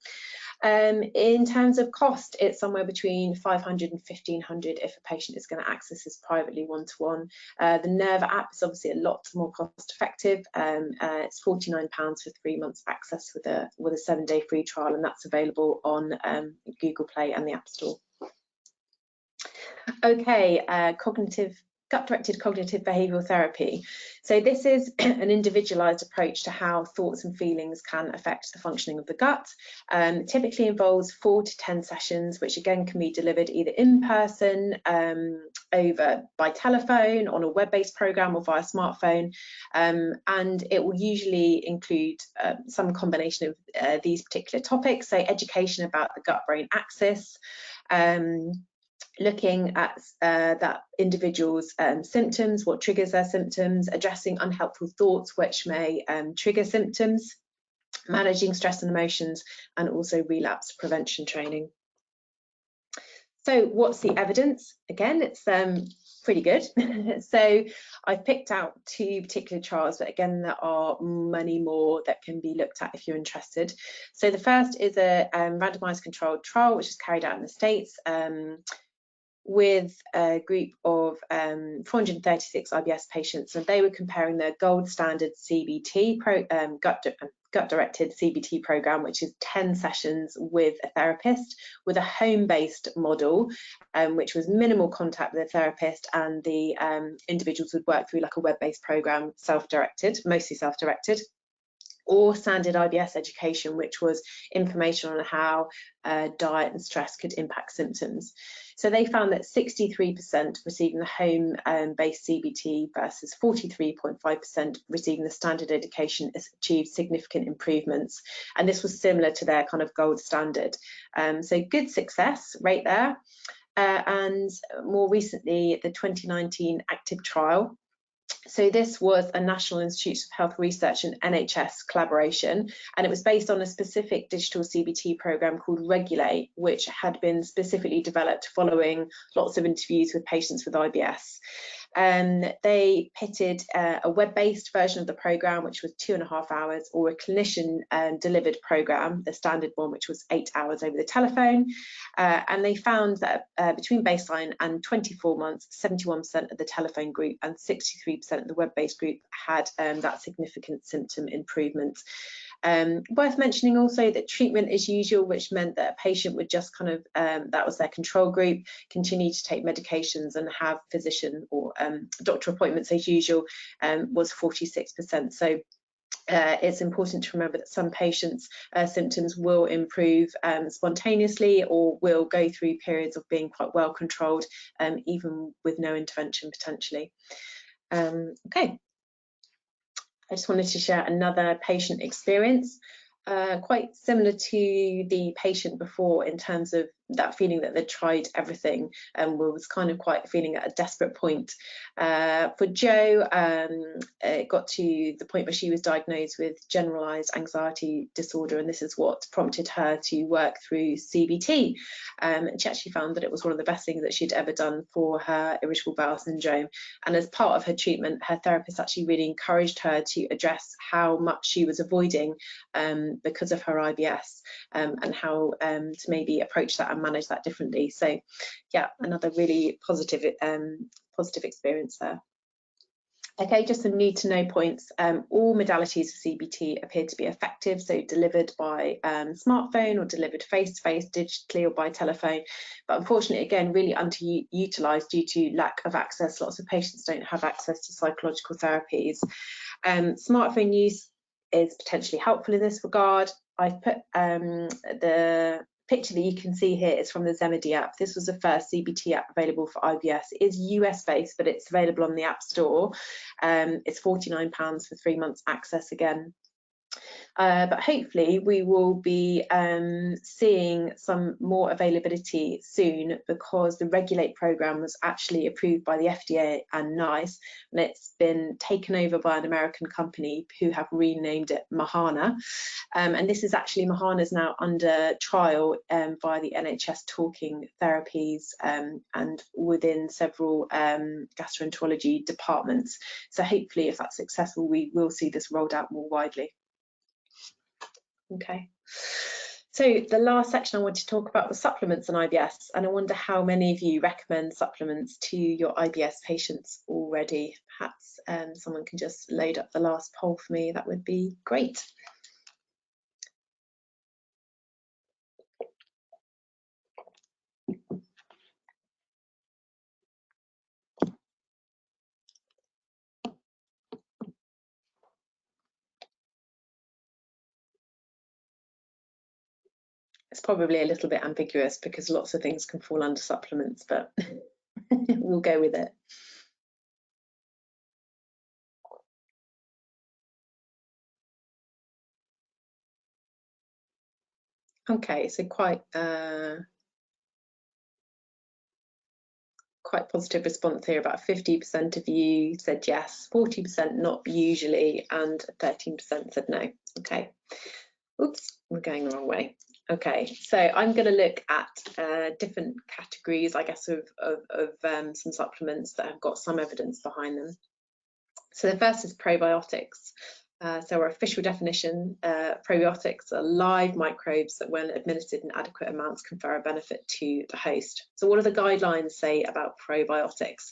In terms of cost, it's somewhere between 500 and 1500 if a patient is going to access this privately one-to-one. The Nerva app is obviously a lot more cost effective. It's £49 for 3 months access with a 7-day free trial, and that's available on Google Play and the App Store. Okay, gut-directed cognitive behavioural therapy. So this is an individualised approach to how thoughts and feelings can affect the functioning of the gut. Typically involves 4 to 10 sessions, which again can be delivered either in person, over by telephone, on a web-based programme or via smartphone, and it will usually include some combination of these particular topics, so education about the gut-brain axis, looking at that individual's symptoms, what triggers their symptoms, addressing unhelpful thoughts which may trigger symptoms, managing stress and emotions, and also relapse prevention training. So what's the evidence? Again, it's pretty good. So I've picked out 2 particular trials, but again, there are many more that can be looked at if you're interested. So the first is a randomized controlled trial, which is carried out in the States, with a group of 436 IBS patients, and they were comparing their gold standard CBT gut-directed CBT program, which is 10 sessions with a therapist, with a home-based model, which was minimal contact with a therapist, and the individuals would work through like a web-based program, self-directed, mostly self-directed, or standard IBS education, which was information on how diet and stress could impact symptoms. So they found that 63% receiving the home-based CBT versus 43.5% receiving the standard education achieved significant improvements. And this was similar to their kind of gold standard. So good success rate there. And more recently, the 2019 active trial. So this was a National Institutes of Health Research and NHS collaboration, and it was based on a specific digital CBT program called Regulate, which had been specifically developed following lots of interviews with patients with IBS. They pitted a web-based version of the program, which was 2.5 hours, or a clinician delivered program, the standard one, which was 8 hours over the telephone. And they found that between baseline and 24 months, 71% of the telephone group and 63% of the web-based group had that significant symptom improvement. Worth mentioning also that treatment as usual, which meant that a patient would just kind of, that was their control group, continue to take medications and have physician or doctor appointments as usual, was 46%. So it's important to remember that some patients' symptoms will improve spontaneously, or will go through periods of being quite well controlled, even with no intervention potentially. Okay. I just wanted to share another patient experience. quite similar to the patient before in terms of that feeling that they'd tried everything and was kind of quite feeling at a desperate point. For Jo, it got to the point where she was diagnosed with generalized anxiety disorder, and this is what prompted her to work through CBT. And she actually found that it was one of the best things that she'd ever done for her irritable bowel syndrome. And as part of her treatment, her therapist actually really encouraged her to address how much she was avoiding because of her IBS, and how to maybe approach that and manage that differently. So yeah, another really positive experience there. Okay, just some need to know points. All modalities of CBT appear to be effective, so delivered by smartphone or delivered face-to-face, digitally or by telephone. But unfortunately, again, really underutilised due to lack of access. Lots of patients don't have access to psychological therapies. Smartphone use is potentially helpful in this regard. I've put the picture that you can see here is from the Zemedy app. This was the first CBT app available for IBS. It is US based, but it's available on the App Store. It's £49 for 3 months access again. But hopefully we will be seeing some more availability soon, because the Regulate programme was actually approved by the FDA and NICE, and it's been taken over by an American company who have renamed it Mahana. And this is actually, Mahana's now under trial by the NHS Talking Therapies and within several gastroenterology departments. So hopefully, if that's successful, we will see this rolled out more widely. Okay, so the last section I want to talk about was supplements and IBS, and I wonder how many of you recommend supplements to your IBS patients already. Perhaps someone can just load up the last poll for me, that would be great. It's probably a little bit ambiguous because lots of things can fall under supplements, but we'll go with it. Okay, so quite positive response here. About 50% of you said yes, 40% not usually, and 13% said no. Okay, oops, we're going the wrong way. Okay, so I'm going to look at different categories, I guess, of some supplements that have got some evidence behind them. So the first is probiotics. So our official definition, probiotics are live microbes that, when administered in adequate amounts, confer a benefit to the host. So what do the guidelines say about probiotics?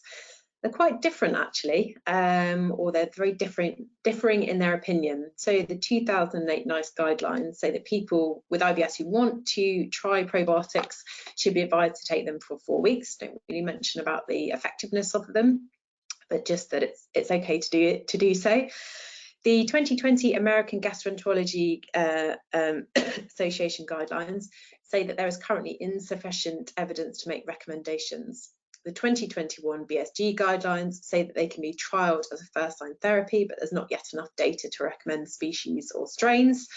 They're quite different, actually, or they're very differing in their opinion. So the 2008 NICE guidelines say that people with IBS who want to try probiotics should be advised to take them for 4 weeks. Don't really mention about the effectiveness of them, but just that it's okay to do so. The 2020 American Gastroenterology Association guidelines say that there is currently insufficient evidence to make recommendations. The 2021 BSG guidelines say that they can be trialled as a first-line therapy, but there's not yet enough data to recommend species or strains.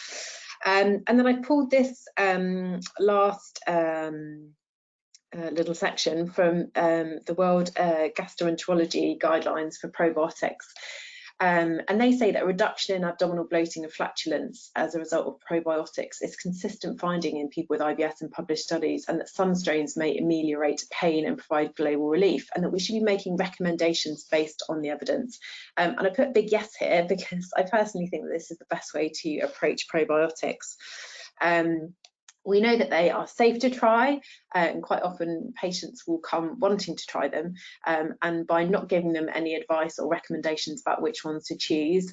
And then I pulled this last little section from the World Gastroenterology Guidelines for probiotics. And they say that a reduction in abdominal bloating and flatulence as a result of probiotics is consistent finding in people with IBS in published studies, and that some strains may ameliorate pain and provide global relief, and that we should be making recommendations based on the evidence. And I put a big yes here because I personally think that this is the best way to approach probiotics. We know that they are safe to try, and quite often patients will come wanting to try them, and by not giving them any advice or recommendations about which ones to choose,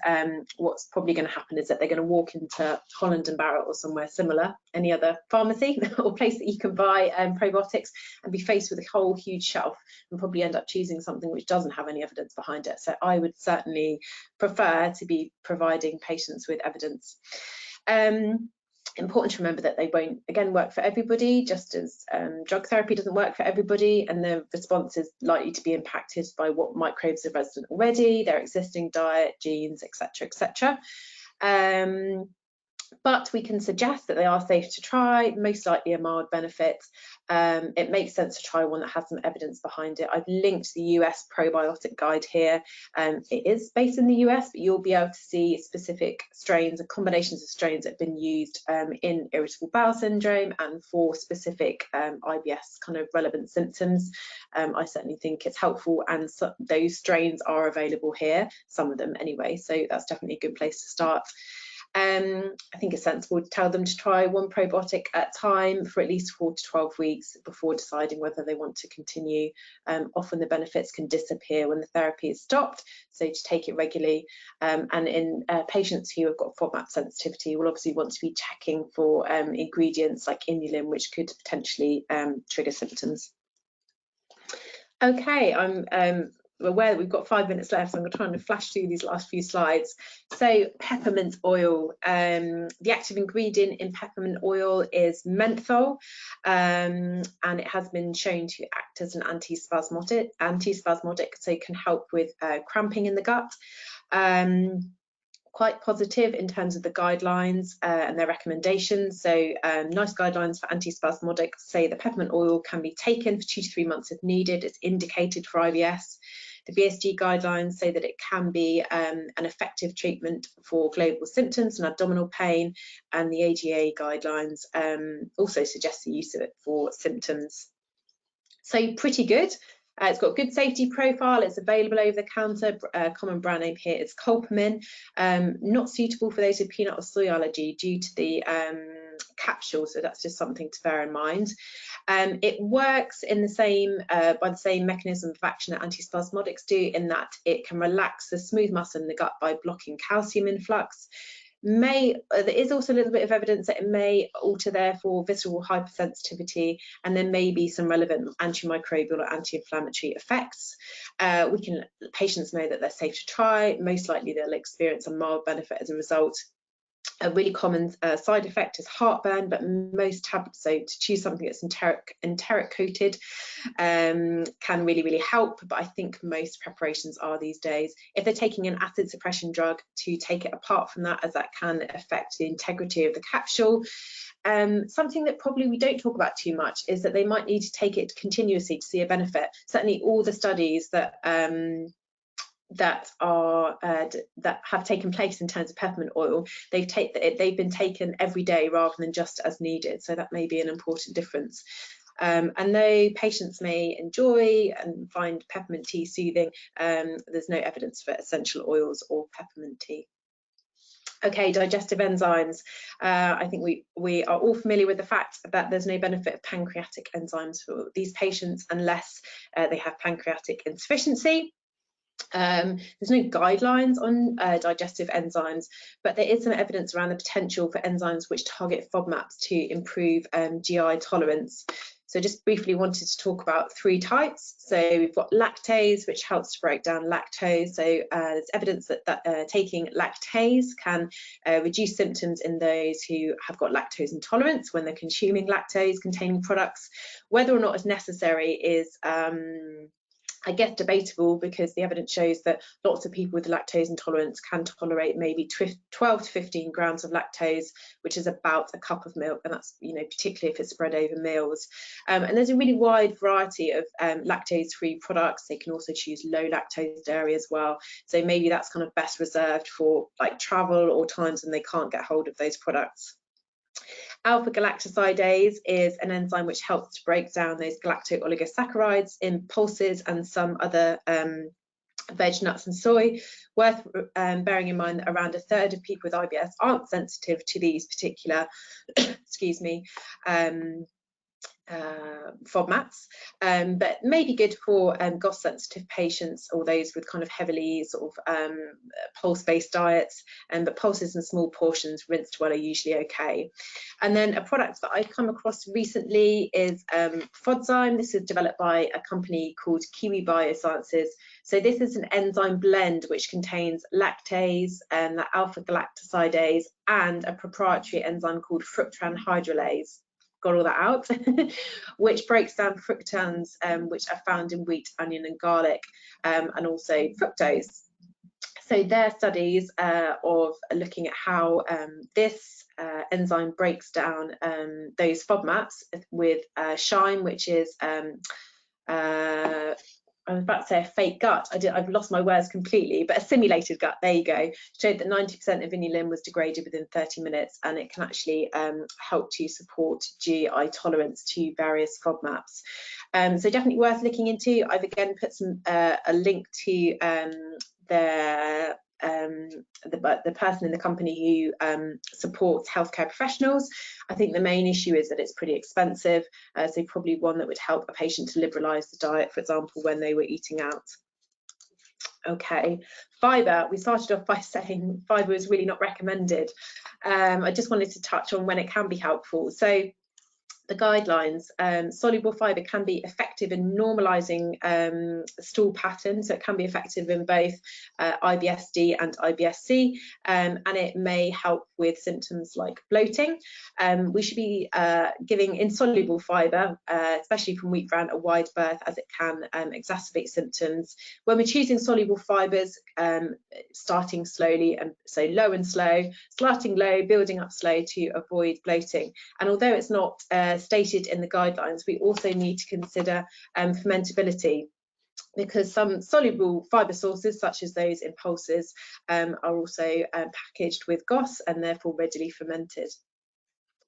what's probably going to happen is that they're going to walk into Holland and Barrett or somewhere similar, any other pharmacy or place that you can buy probiotics, and be faced with a whole huge shelf and probably end up choosing something which doesn't have any evidence behind it. So I would certainly prefer to be providing patients with evidence. Important to remember that they won't, again, work for everybody, just as drug therapy doesn't work for everybody, and the response is likely to be impacted by what microbes are resident already, their existing diet, genes, etc., etc. but we can suggest that they are safe to try, most likely a mild benefit. It makes sense to try one that has some evidence behind it. I've linked the US probiotic guide here. It is based in the US, but you'll be able to see specific strains and combinations of strains that have been used in irritable bowel syndrome and for specific IBS kind of relevant symptoms. I certainly think it's helpful, and so those strains are available here, some of them anyway, so that's definitely a good place to start. I think it's sensible to tell them to try one probiotic at a time for at least 4 to 12 weeks before deciding whether they want to continue. Often the benefits can disappear when the therapy is stopped, so to take it regularly. And in patients who have got FODMAP sensitivity, we'll obviously want to be checking for ingredients like inulin, which could potentially trigger symptoms. Okay, I'm aware that we've got 5 minutes left, so I'm going to try and flash through these last few slides. So peppermint oil, the active ingredient in peppermint oil is menthol, and it has been shown to act as an antispasmodic, so it can help with cramping in the gut. Quite positive in terms of the guidelines and their recommendations. So nice guidelines for antispasmodics say that peppermint oil can be taken for 2 to 3 months if needed. It's indicated for IBS. The BSG guidelines say that it can be an effective treatment for global symptoms and abdominal pain, and the AGA guidelines also suggest the use of it for symptoms. So pretty good. It's got a good safety profile. It's available over the counter. Common brand name here is Colpomin. Not suitable for those with peanut or soy allergy due to the capsule, so that's just something to bear in mind. It works in the same by the same mechanism of action that antispasmodics do, in that it can relax the smooth muscle in the gut by blocking calcium influx. There is also a little bit of evidence that it may alter therefore visceral hypersensitivity, and there may be some relevant antimicrobial or anti-inflammatory effects. Patients know that they're safe to try. Most likely they'll experience a mild benefit as a result. A really common side effect is heartburn, but most tablets, so to choose something that's enteric coated can really help, but I think most preparations are these days. If they're taking an acid suppression drug, to take it apart from that, as that can affect the integrity of the capsule. Something that probably we don't talk about too much is that they might need to take it continuously to see a benefit. Certainly all the studies that have taken place in terms of peppermint oil, they've been taken every day rather than just as needed, so that may be an important difference. And though patients may enjoy and find peppermint tea soothing, there's no evidence for essential oils or peppermint tea. Okay, digestive enzymes. I think we are all familiar with the fact that there's no benefit of pancreatic enzymes for these patients unless they have pancreatic insufficiency. There's no guidelines on digestive enzymes, but there is some evidence around the potential for enzymes which target FODMAPs to improve GI tolerance. So just briefly wanted to talk about 3 types. So we've got lactase, which helps to break down lactose. So there's evidence that taking lactase can reduce symptoms in those who have got lactose intolerance when they're consuming lactose containing products. Whether or not it's necessary is I guess debatable, because the evidence shows that lots of people with lactose intolerance can tolerate maybe 12 to 15 grams of lactose, which is about a cup of milk, and that's, you know, particularly if it's spread over meals. And there's a really wide variety of lactose-free products. They can also choose low lactose dairy as well. So maybe that's kind of best reserved for like travel or times when they can't get hold of those products. Alpha-galactosidase is an enzyme which helps to break down those galacto-oligosaccharides in pulses and some other veg, nuts and soy. Worth bearing in mind that around a third of people with IBS aren't sensitive to these particular excuse me, FODMAPs, but may be good for GOS sensitive patients or those with kind of heavily sort of pulse-based diets, but pulses in small portions rinsed well are usually okay. And then a product that I've come across recently is Fodzyme. This is developed by a company called Kiwi Biosciences. So this is an enzyme blend which contains lactase, alpha-galactosidase, and a proprietary enzyme called fructan hydrolase. Got all that out, which breaks down fructans, which are found in wheat, onion and garlic, and also fructose. So their studies of looking at how this enzyme breaks down those FODMAPs with SHINE, which is I was about to say a fake gut. I've lost my words completely, but a simulated gut, there you go, showed that 90% of inulin was degraded within 30 minutes, and it can actually help to support GI tolerance to various FODMAPs. So definitely worth looking into. I've again put some a link to the person in the company who supports healthcare professionals. I think the main issue is that it's pretty expensive, so probably one that would help a patient to liberalise the diet, for example, when they were eating out. Okay, fibre. We started off by saying fibre is really not recommended. I just wanted to touch on when it can be helpful. So the guidelines, soluble fibre can be effective in normalising stool patterns, so it can be effective in both IBS-D and IBS-C, and it may help with symptoms like bloating. We should be giving insoluble fibre, especially from wheat bran, a wide berth, as it can exacerbate symptoms. When we're choosing soluble fibres, starting slowly, and so low and slow, starting low, building up slow to avoid bloating. And although it's not stated in the guidelines, we also need to consider fermentability, because some soluble fibre sources, such as those in pulses, are also packaged with GOS and therefore readily fermented.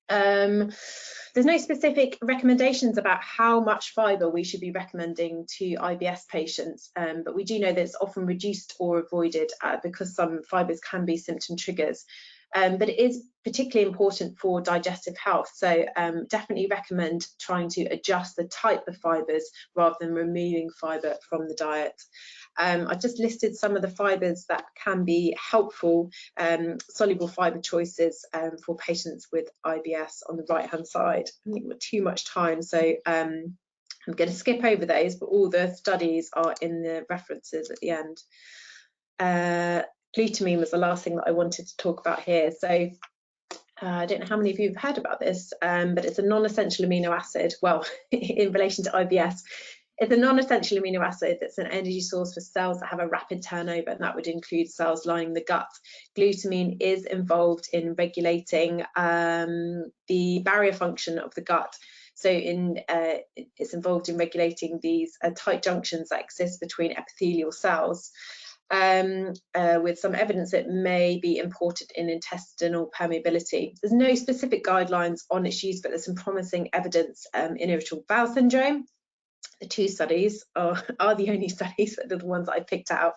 There's no specific recommendations about how much fibre we should be recommending to IBS patients, but we do know that it's often reduced or avoided because some fibres can be symptom triggers. But it is particularly important for digestive health, so definitely recommend trying to adjust the type of fibres rather than removing fibre from the diet. I've just listed some of the fibres that can be helpful, soluble fibre choices for patients with IBS on the right-hand side. I think we've got too much time, so I'm going to skip over those, but all the studies are in the references at the end. Glutamine was the last thing that I wanted to talk about here. So I don't know how many of you have heard about this, but it's a non-essential amino acid. Well, in relation to IBS, it's a non-essential amino acid that's an energy source for cells that have a rapid turnover, and that would include cells lining the gut. Glutamine is involved in regulating the barrier function of the gut. So it's involved in regulating these tight junctions that exist between epithelial cells. With some evidence that may be important in intestinal permeability. There's no specific guidelines on its use, but there's some promising evidence in irritable bowel syndrome. The two studies are the only studies that are the ones that I picked out.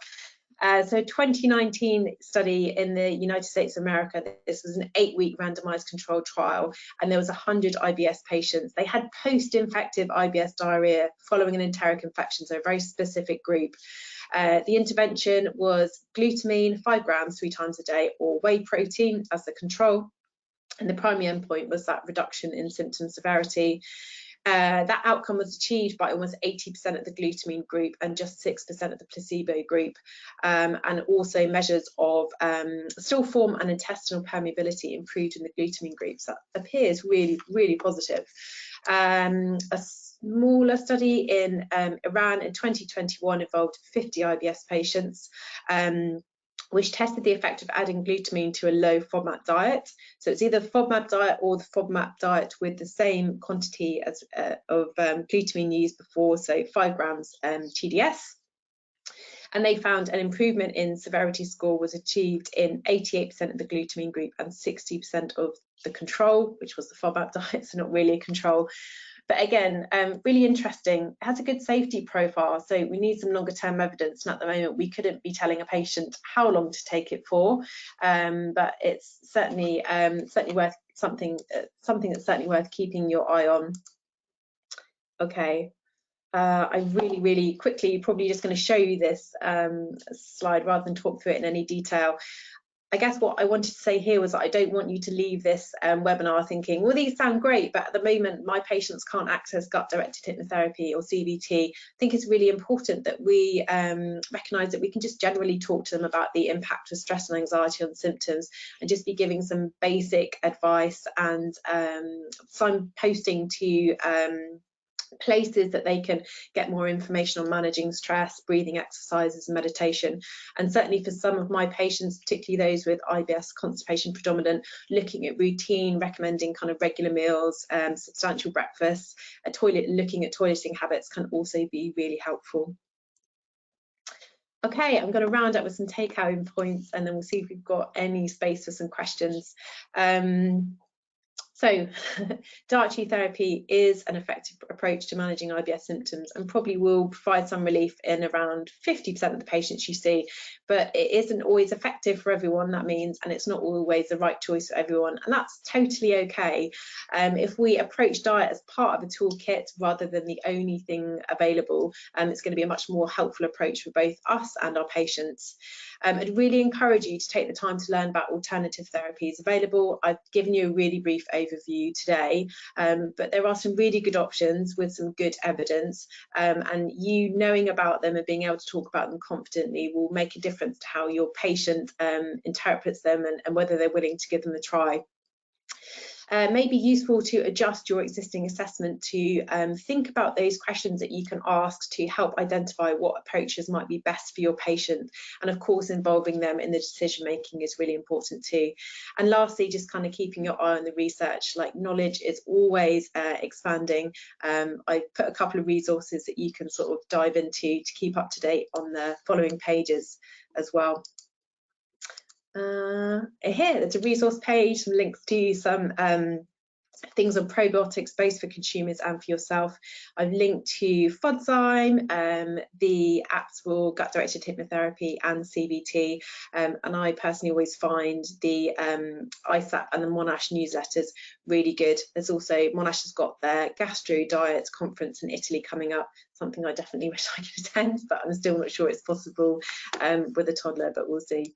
So a 2019 study in the United States of America, this was an 8-week randomized controlled trial, and there was 100 IBS patients. They had post-infective IBS diarrhea following an enteric infection, so a very specific group. The intervention was glutamine, 5 grams 3 times a day, or whey protein as the control. And the primary endpoint was that reduction in symptom severity. That outcome was achieved by almost 80% of the glutamine group and just 6% of the placebo group, and also measures of stool form and intestinal permeability improved in the glutamine groups. That appears really, really positive. A smaller study in Iran in 2021 involved 50 IBS patients, which tested the effect of adding glutamine to a low FODMAP diet. So it's either the FODMAP diet or the FODMAP diet with the same quantity as of glutamine used before, so 5 grams TDS. And they found an improvement in severity score was achieved in 88% of the glutamine group and 60% of the control, which was the FODMAP diet, so not really a control. But again, really interesting. It has a good safety profile, so we need some longer term evidence, and at the moment we couldn't be telling a patient how long to take it for, but it's certainly worth something that's certainly worth keeping your eye on. Okay, I really quickly probably just going to show you this slide rather than talk through it in any detail. I guess what I wanted to say here was that I don't want you to leave this webinar thinking, well, these sound great, but at the moment my patients can't access gut-directed hypnotherapy or CBT. I think it's really important that we recognise that we can just generally talk to them about the impact of stress and anxiety on symptoms, and just be giving some basic advice and signposting to places that they can get more information on managing stress, breathing exercises and meditation. And certainly for some of my patients, particularly those with IBS constipation predominant, looking at routine, recommending kind of regular meals, substantial breakfasts, looking at toileting habits can also be really helpful. Okay, I'm going to round up with some take-home points and then we'll see if we've got any space for some questions. So dietary therapy is an effective approach to managing IBS symptoms and probably will provide some relief in around 50% of the patients you see, but it isn't always effective for everyone, that means, and it's not always the right choice for everyone, and that's totally okay. If we approach diet as part of a toolkit rather than the only thing available, it's going to be a much more helpful approach for both us and our patients. I'd really encourage you to take the time to learn about alternative therapies available. I've given you a really brief overview today, but there are some really good options with some good evidence, and you knowing about them and being able to talk about them confidently will make a difference to how your patient interprets them and whether they're willing to give them a try. May be useful to adjust your existing assessment to think about those questions that you can ask to help identify what approaches might be best for your patient, and of course involving them in the decision making is really important too. And lastly, just kind of keeping your eye on the research, like knowledge is always expanding. I put a couple of resources that you can sort of dive into to keep up to date on the following pages as well. Here, there's a resource page, some links to some things on probiotics, both for consumers and for yourself. I've linked to FODzyme, the apps for gut-directed hypnotherapy and CBT, and I personally always find the ISAP and the Monash newsletters really good. There's also, Monash has got their Gastro Diet conference in Italy coming up, something I definitely wish I could attend, but I'm still not sure it's possible with a toddler, but we'll see.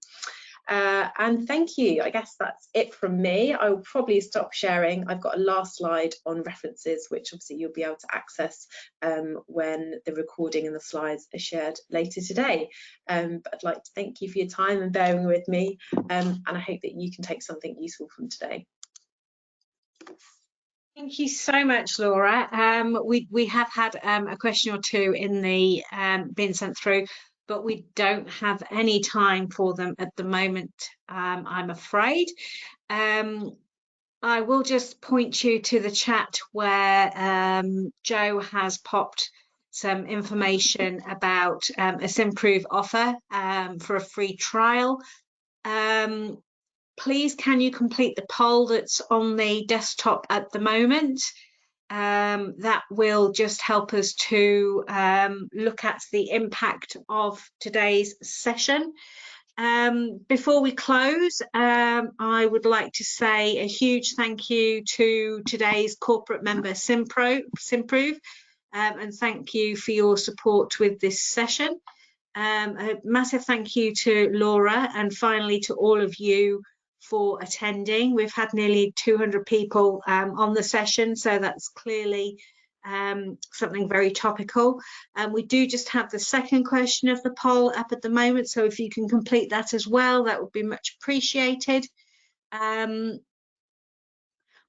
And thank you. I guess that's it from me. I will probably stop sharing. I've got a last slide on references, which obviously you'll be able to access when the recording and the slides are shared later today. But I'd like to thank you for your time and bearing with me, and I hope that you can take something useful from today. Thank you so much, Laura. We have had a question or two in the being sent through, but we don't have any time for them at the moment, I'm afraid. I will just point you to the chat where Joe has popped some information about a Simprove offer for a free trial. Please, can you complete the poll that's on the desktop at the moment? That will just help us to look at the impact of today's session. Before we close, I would like to say a huge thank you to today's corporate member Simprove, and thank you for your support with this session. A massive thank you to Laura, and finally to all of you for attending. We've had nearly 200 people on the session, so that's clearly something very topical. We do just have the second question of the poll up at the moment, so if you can complete that as well, that would be much appreciated.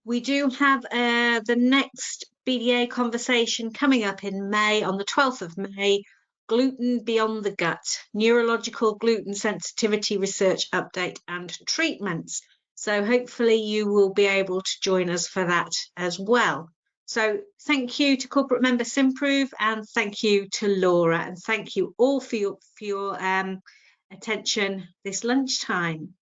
We do have the next BDA conversation coming up in May, on the 12th of May, Gluten Beyond the Gut, Neurological Gluten Sensitivity Research Update and Treatments. So hopefully you will be able to join us for that as well. So thank you to corporate member Simprove, and thank you to Laura, and thank you all for your attention this lunchtime.